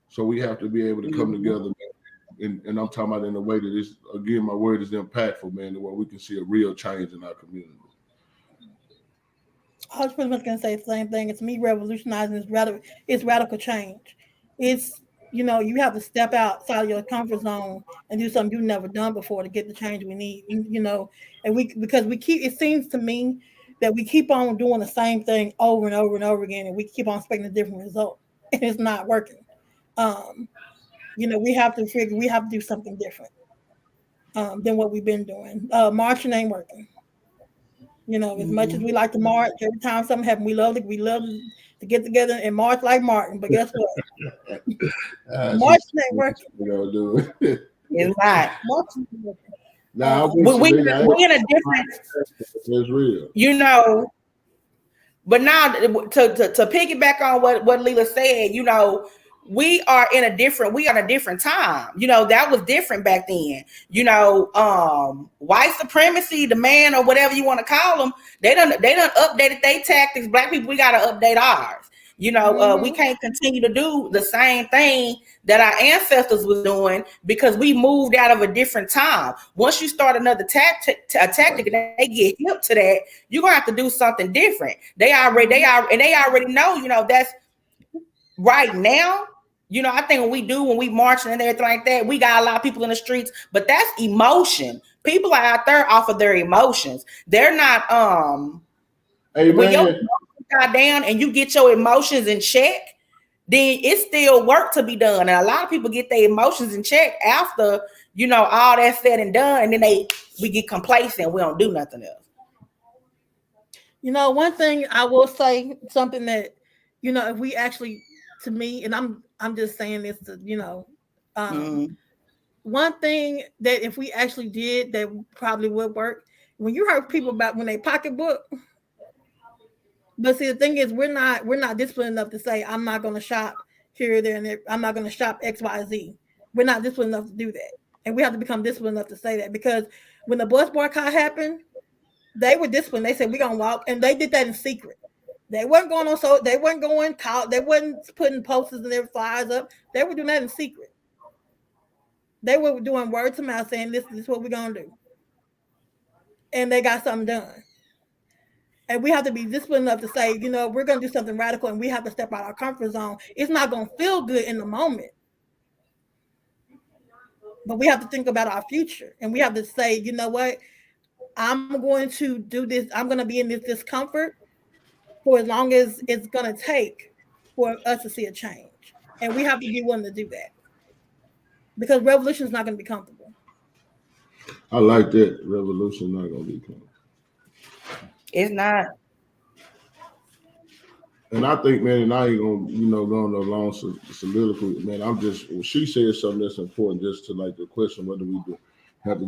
So we have to be able to come together, man. And I'm talking about in a way that is, again, my word is impactful, man, to where we can see a real change in our community. I was pretty much gonna say the same thing. It's me revolutionizing is radical change. It's, you have to step outside of your comfort zone and do something you've never done before to get the change we need. And it seems to me that we keep on doing the same thing over and over and over again, and we keep on expecting a different result, and it's not working. We have to do something different than what we've been doing. Marching ain't working. As much as we like to march, every time something happens, we love to get together and march like Martin. But guess what? Marching ain't working. It's not. Marching ain't working. We're in a different. It's real. But now to piggyback on what Leela said, we are in a different time. That was different back then. White supremacy, the man or whatever you want to call them, they done updated their tactics. Black people, we got to update ours. We can't continue to do the same thing that our ancestors was doing because we moved out of a different time. Once you start another tactic and they get hip to that, you're gonna have to do something different. They already know, that's right now. I think when we marching and everything like that, we got a lot of people in the streets, but that's emotion. People are out there off of their emotions. They're not when your emotions got down and you get your emotions in check, then it's still work to be done. And a lot of people get their emotions in check after, all that's said and done, and then we get complacent. We don't do nothing else. One thing I will say, something that, if we actually, to me, and I'm just saying this to, one thing that if we actually did that probably would work, when you heard people about when they pocketbook. But see, the thing is, we're not disciplined enough to say, I'm not going to shop here, there, and there. I'm not going to shop X, Y, Z. We're not disciplined enough to do that. And we have to become disciplined enough to say that, because when the bus boycott happened, they were disciplined. They said, we're going to walk. And they did that in secret. They wasn't going on, they wasn't putting posters and their flyers up. They were doing that in secret. They were doing word to mouth saying, this is what we're going to do. And they got something done. And we have to be disciplined enough to say, we're going to do something radical, and we have to step out of our comfort zone. It's not going to feel good in the moment, but we have to think about our future, and we have to say, you know what? I'm going to do this. I'm going to be in this discomfort for as long as it's going to take for us to see a change. And we have to be willing to do that, because revolution is not going to be comfortable. I like that. Revolution not going to be comfortable. It's not. And I think, man, and I ain't gonna, go on no long soliloquy, man. She said something that's important, just to like the question, what do we have to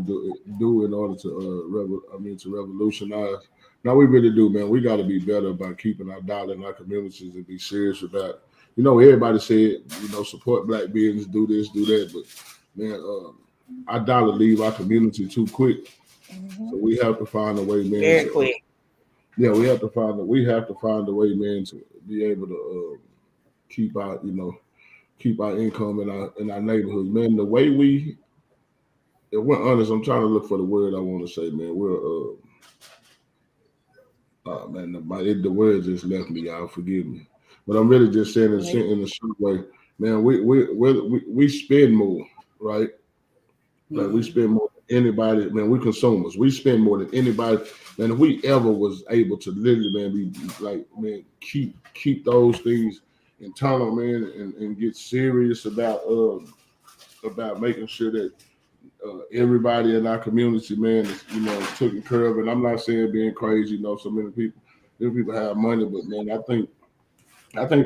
do in order to to revolutionize. Now we really do, man. We got to be better about keeping our dollar in our communities and be serious about. Everybody said, support Black business, do this, do that, but man, our dollar leave our community too quick. Mm-hmm. So we have to find a way, man. Very quick. Yeah, we have to find a way, man, to be able to keep our income in our neighborhoods, man. The way if we're honest, I'm trying to look for the word I want to say, man. We're the word just left me, y'all. Forgive me, but I'm really just saying in a short way, man. We spend more, right? Like we spend more than anybody, man. We consumers. We spend more than anybody. Man, if we ever was able to literally, man, be like, man, keep those things internal, man, and get serious about making sure that everybody in our community, man, is taken care of. And I'm not saying being crazy. So many people have money, but man, I think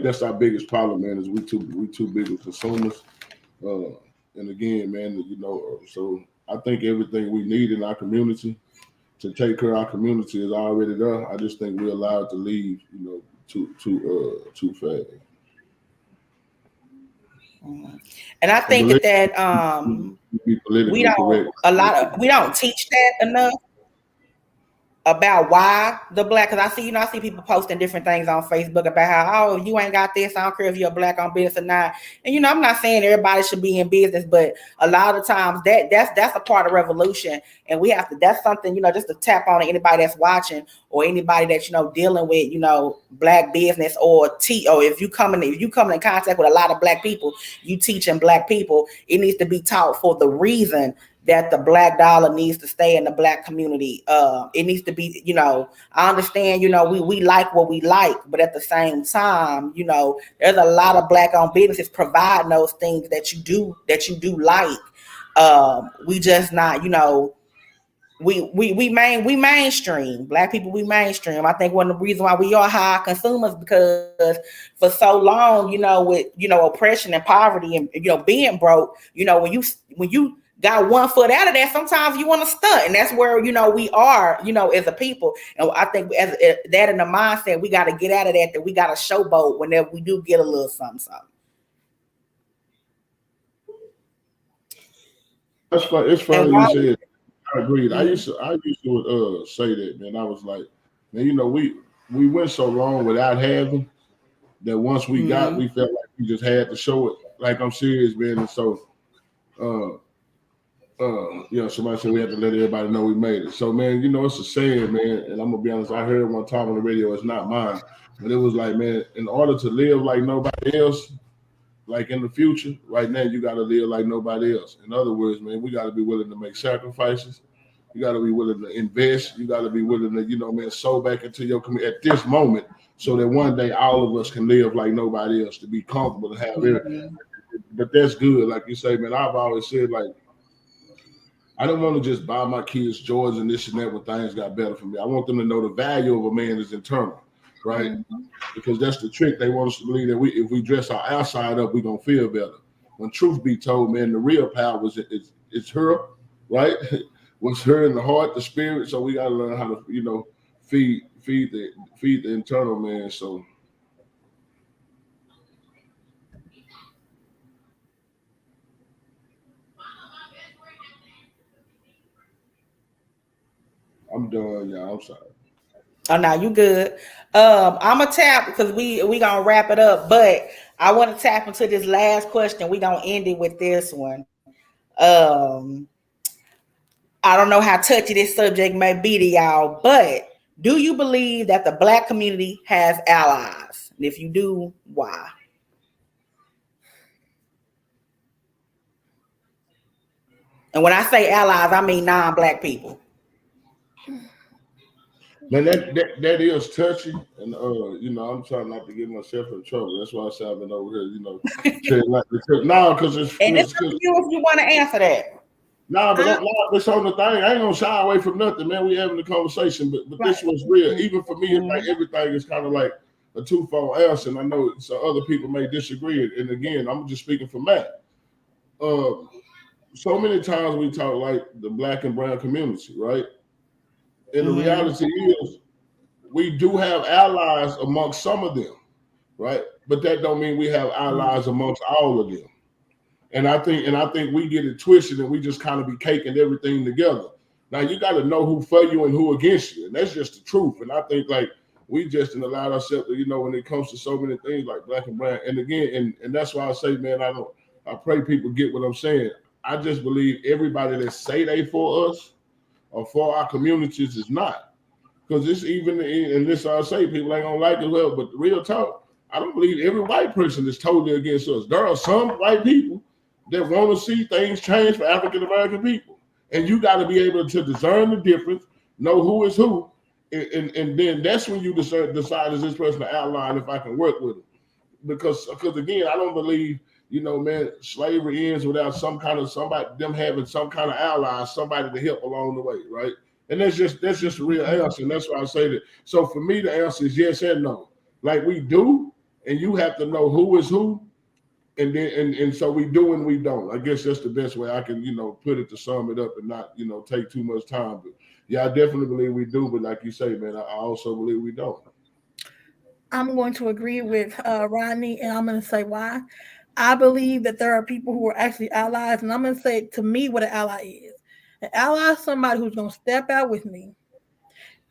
that's our biggest problem, man. Is we too big of consumers. And again, man, so I think everything we need in our community to take care of our community is already there. I just think we're allowed to leave, too fast. And I think that we don't teach that enough about why the Black, because I see people posting different things on Facebook about how, you ain't got this, I don't care if you're Black on business or not. And I'm not saying everybody should be in business, but a lot of times that's a part of revolution, and we have to, that's something, just to tap on anybody that's watching or anybody that's dealing with Black business or if you coming in contact with a lot of Black people, you teaching Black people, it needs to be taught for the reason that the Black dollar needs to stay in the Black community. It needs to be, I understand, we like what we like, but at the same time, there's a lot of Black owned businesses providing those things that you do like. We just not, we mainstream. Black people, we mainstream. I think one of the reasons why we are high consumers, because for so long, with oppression and poverty and being broke, when you got one foot out of that, sometimes you want to stunt, and that's where we are, as a people. And I think as that in the mindset, we got to get out of that we got to showboat whenever we do get a little something. That's fine. It's funny you said. I agreed. Mm-hmm. I used to say that, man. I was like, man, we went so long without having that once we got, we felt like we just had to show it. Like, I'm serious, man. And so, somebody said we had to let everybody know we made it. So, man, it's a saying, man, and I'm gonna be honest, I heard one time on the radio, it's not mine, but it was like, man, in order to live like nobody else, like in the future, right now, you gotta live like nobody else. In other words, man, we gotta be willing to make sacrifices. You gotta be willing to invest. You gotta be willing to, sow back into your community at this moment, so that one day all of us can live like nobody else, to be comfortable, to have everything. But that's good, like you say, man. I've always said, like, I don't want to just buy my kids Jordans and this and that when things got better for me. I want them to know the value of a man is internal, right? Mm-hmm. Because that's the trick. They want us to believe that if we dress our outside up, we're going to feel better. When truth be told, man, the real power it's her, right? What's her in the heart, the spirit. So we got to learn how to, feed the internal man. So. I'm done, y'all. I'm sorry. Oh, no, you good. I'm gonna tap because we gonna wrap it up, but I want to tap into this last question. We gonna end it with this one. I don't know how touchy this subject may be to y'all, but do you believe that the Black community has allies? And if you do, why? And when I say allies, I mean non-Black people. Man, that is touchy, and I'm trying not to get myself in trouble. That's why I say I've been over here, because it's. And it's up to you if you want to answer that. But it's on the thing. I ain't gonna shy away from nothing, man. We having a conversation, but right. This was real. Even for me, it's like everything is kind of like a twofold answer, and I know so other people may disagree. And again, I'm just speaking for Matt. So many times we talk like the black and brown community, right? And the reality is, we do have allies amongst some of them, right? But that don't mean we have allies amongst all of them. And I think we get it twisted, and we just kind of be caking everything together. Now you got to know who for you and who against you, and that's just the truth. And I think like we just allowed ourselves to, when it comes to so many things like black and brown. And again, and that's why I say, man, I pray people get what I'm saying. I just believe everybody that say they for us or for our communities is not. Because this even, and this I say, people ain't gonna like it well, but the real talk, I don't believe every white person is totally against us. There are some white people that want to see things change for African American people. And you got to be able to discern the difference, know who is who, and then that's when you decide is this person an ally and if I can work with them. Because again, I don't believe, man, slavery ends without them having some kind of ally, somebody to help along the way, right? And that's just the real answer. And that's why I say that. So for me, the answer is yes and no. Like we do, and you have to know who is who, and then and so we do and we don't. I guess that's the best way I can, put it to sum it up and not, take too much time. But yeah, I definitely believe we do. But like you say, man, I also believe we don't. I'm going to agree with Rodney, and I'm going to say why. I believe that there are people who are actually allies, and I'm going to say to me what an ally is. An ally is somebody who's going to step out with me,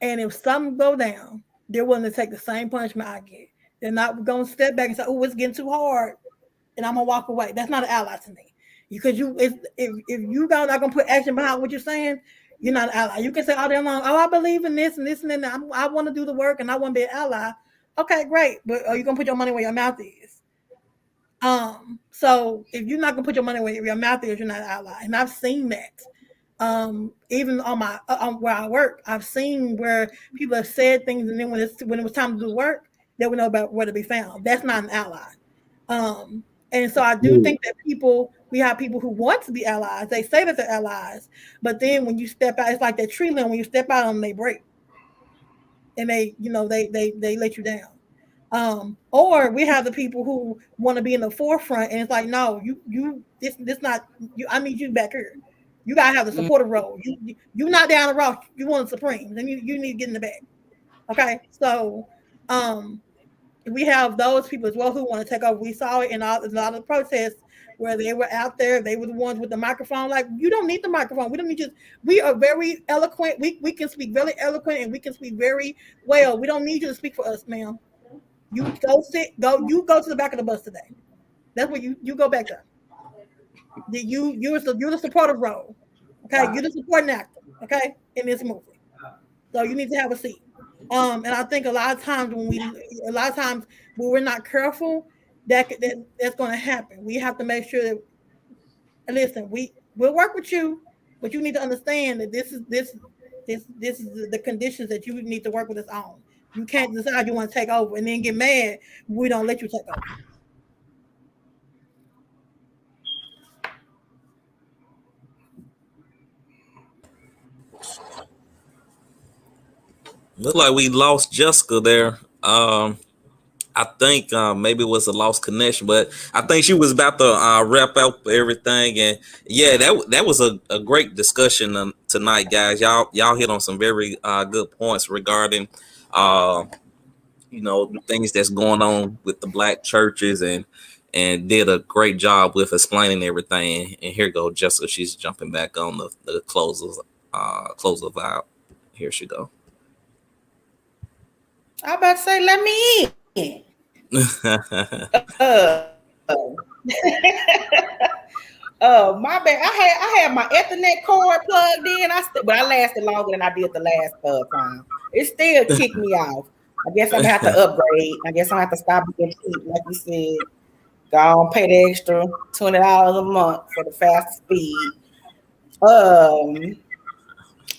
and if something go down, they're willing to take the same punishment I get. They're not going to step back and say, "Oh, it's getting too hard," and I'm gonna walk away. That's not an ally to me. Because if you not gonna put action behind what you're saying, you're not an ally. You can say all day long, "Oh, I believe in this and this and that. I want to do the work and I want to be an ally." Okay, great, but are you gonna put your money where your mouth is? So if you're not gonna put your money where your mouth is, you're not an ally. And I've seen that. Even on my where I work, I've seen where people have said things, and then when it was time to do work, they would know about where to be found. That's not an ally. And so I do think that we have people who want to be allies. They say that they're allies, but then when you step out, it's like that tree limb. When you step out on them, they break, and they let you down. Or we have the people who want to be in the forefront, and it's like, no, this not you. I need you back here. You gotta have the supportive role. You not down the road. You want the supreme, then you need to get in the back. Okay, so we have those people as well who want to take over. We saw it in a lot of protests where they were out there. They were the ones with the microphone. Like, you don't need the microphone. We don't need you. We are very eloquent. We can speak very eloquent, and we can speak very well. We don't need you to speak for us, ma'am. You You go to the back of the bus today. That's where you go back there. You're the supportive role. Okay, you're the supporting actor. Okay, in this movie. So you need to have a seat. And I think a lot of times when we're not careful, that's going to happen. We have to make sure that, listen, we'll work with you, but you need to understand that this is the conditions that you need to work with us on. You can't decide you want to take over and then get mad we don't let you take over. Look like we lost Jessica there. I think maybe it was a lost connection, but I think she was about to wrap up everything. And yeah, that was a great discussion tonight, guys. Y'all hit on some very good points regarding the things that's going on with the black churches, and did a great job with explaining everything. And here goes Jessica. She's jumping back on the close of out. Here she go. I about to say, let me in. My bad. I had my Ethernet cord plugged in. But I lasted longer than I did the last time. It still kicked me off. I guess I'm gonna have to upgrade. I guess I'm gonna have to stop being cheap, like you said. Go on, pay the extra $20 a month for the fast speed.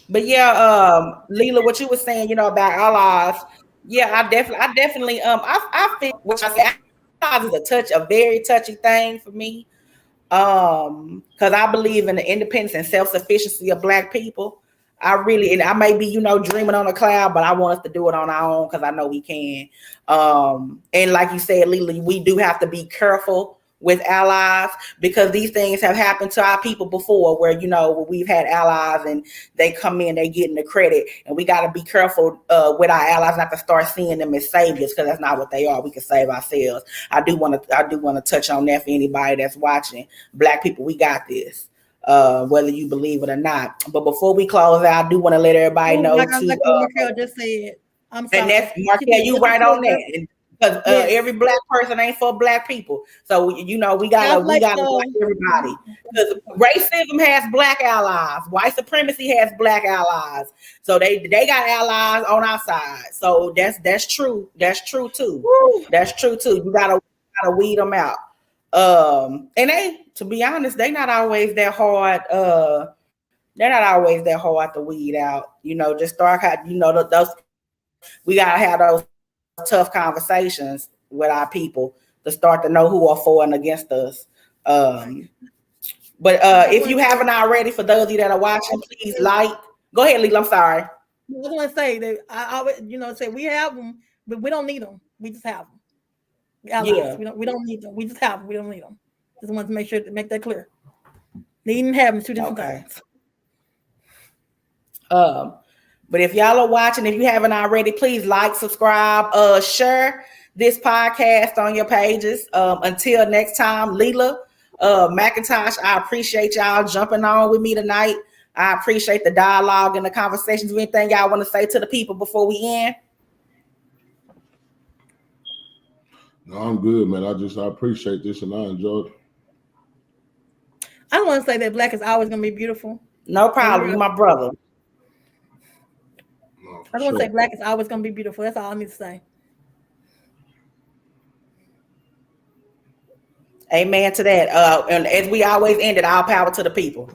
But yeah, Leela, what you were saying, about allies. Yeah, I definitely I feel what I say. Allies is a very touchy thing for me. Because I believe in the independence and self-sufficiency of Black people. I really, and I may be, dreaming on a cloud, but I want us to do it on our own because I know we can. And like you said, Lily, we do have to be careful with allies because these things have happened to our people before where, we've had allies and they come in, they getting the credit, and we got to be careful with our allies not to start seeing them as saviors because that's not what they are. We can save ourselves. I do want to touch on that for anybody that's watching. Black people, we got this. Whether you believe it or not. But before we close out, I do want to let everybody know like too. Like Markel just said, I'm sorry. And that's Markel, you right on that. Because every black person ain't for black people. So we gotta watch everybody. Because racism has black allies, white supremacy has black allies. So they got allies on our side. So that's true. That's true too. Woo. That's true too. You gotta weed them out. And they, to be honest, they're not always that hard. They're not always that hard to weed out. Just start those. We gotta have those tough conversations with our people to start to know who are for and against us. But if you haven't already, for those of you that are watching, please like. Go ahead, Lila. I'm sorry. I was going to say that I always, say we have them, but we don't need them. We just have them. Allies. Yeah. We don't need them. We just have them. We don't need them. Just want to make that clear. Need and have them, two different things. But if y'all are watching, if you haven't already, please like, subscribe, share this podcast on your pages. Until next time, Lila, McIntosh, I appreciate y'all jumping on with me tonight. I appreciate the dialogue and the conversations. Anything y'all want to say to the people before we end? No, I'm good, man. I appreciate this and I enjoyed it. I don't want to say that black is always going to be beautiful. No problem. You're my brother. No, I don't want to say black is always going to be beautiful. That's all I need to say. Amen to that. And as we always ended, all power to the people.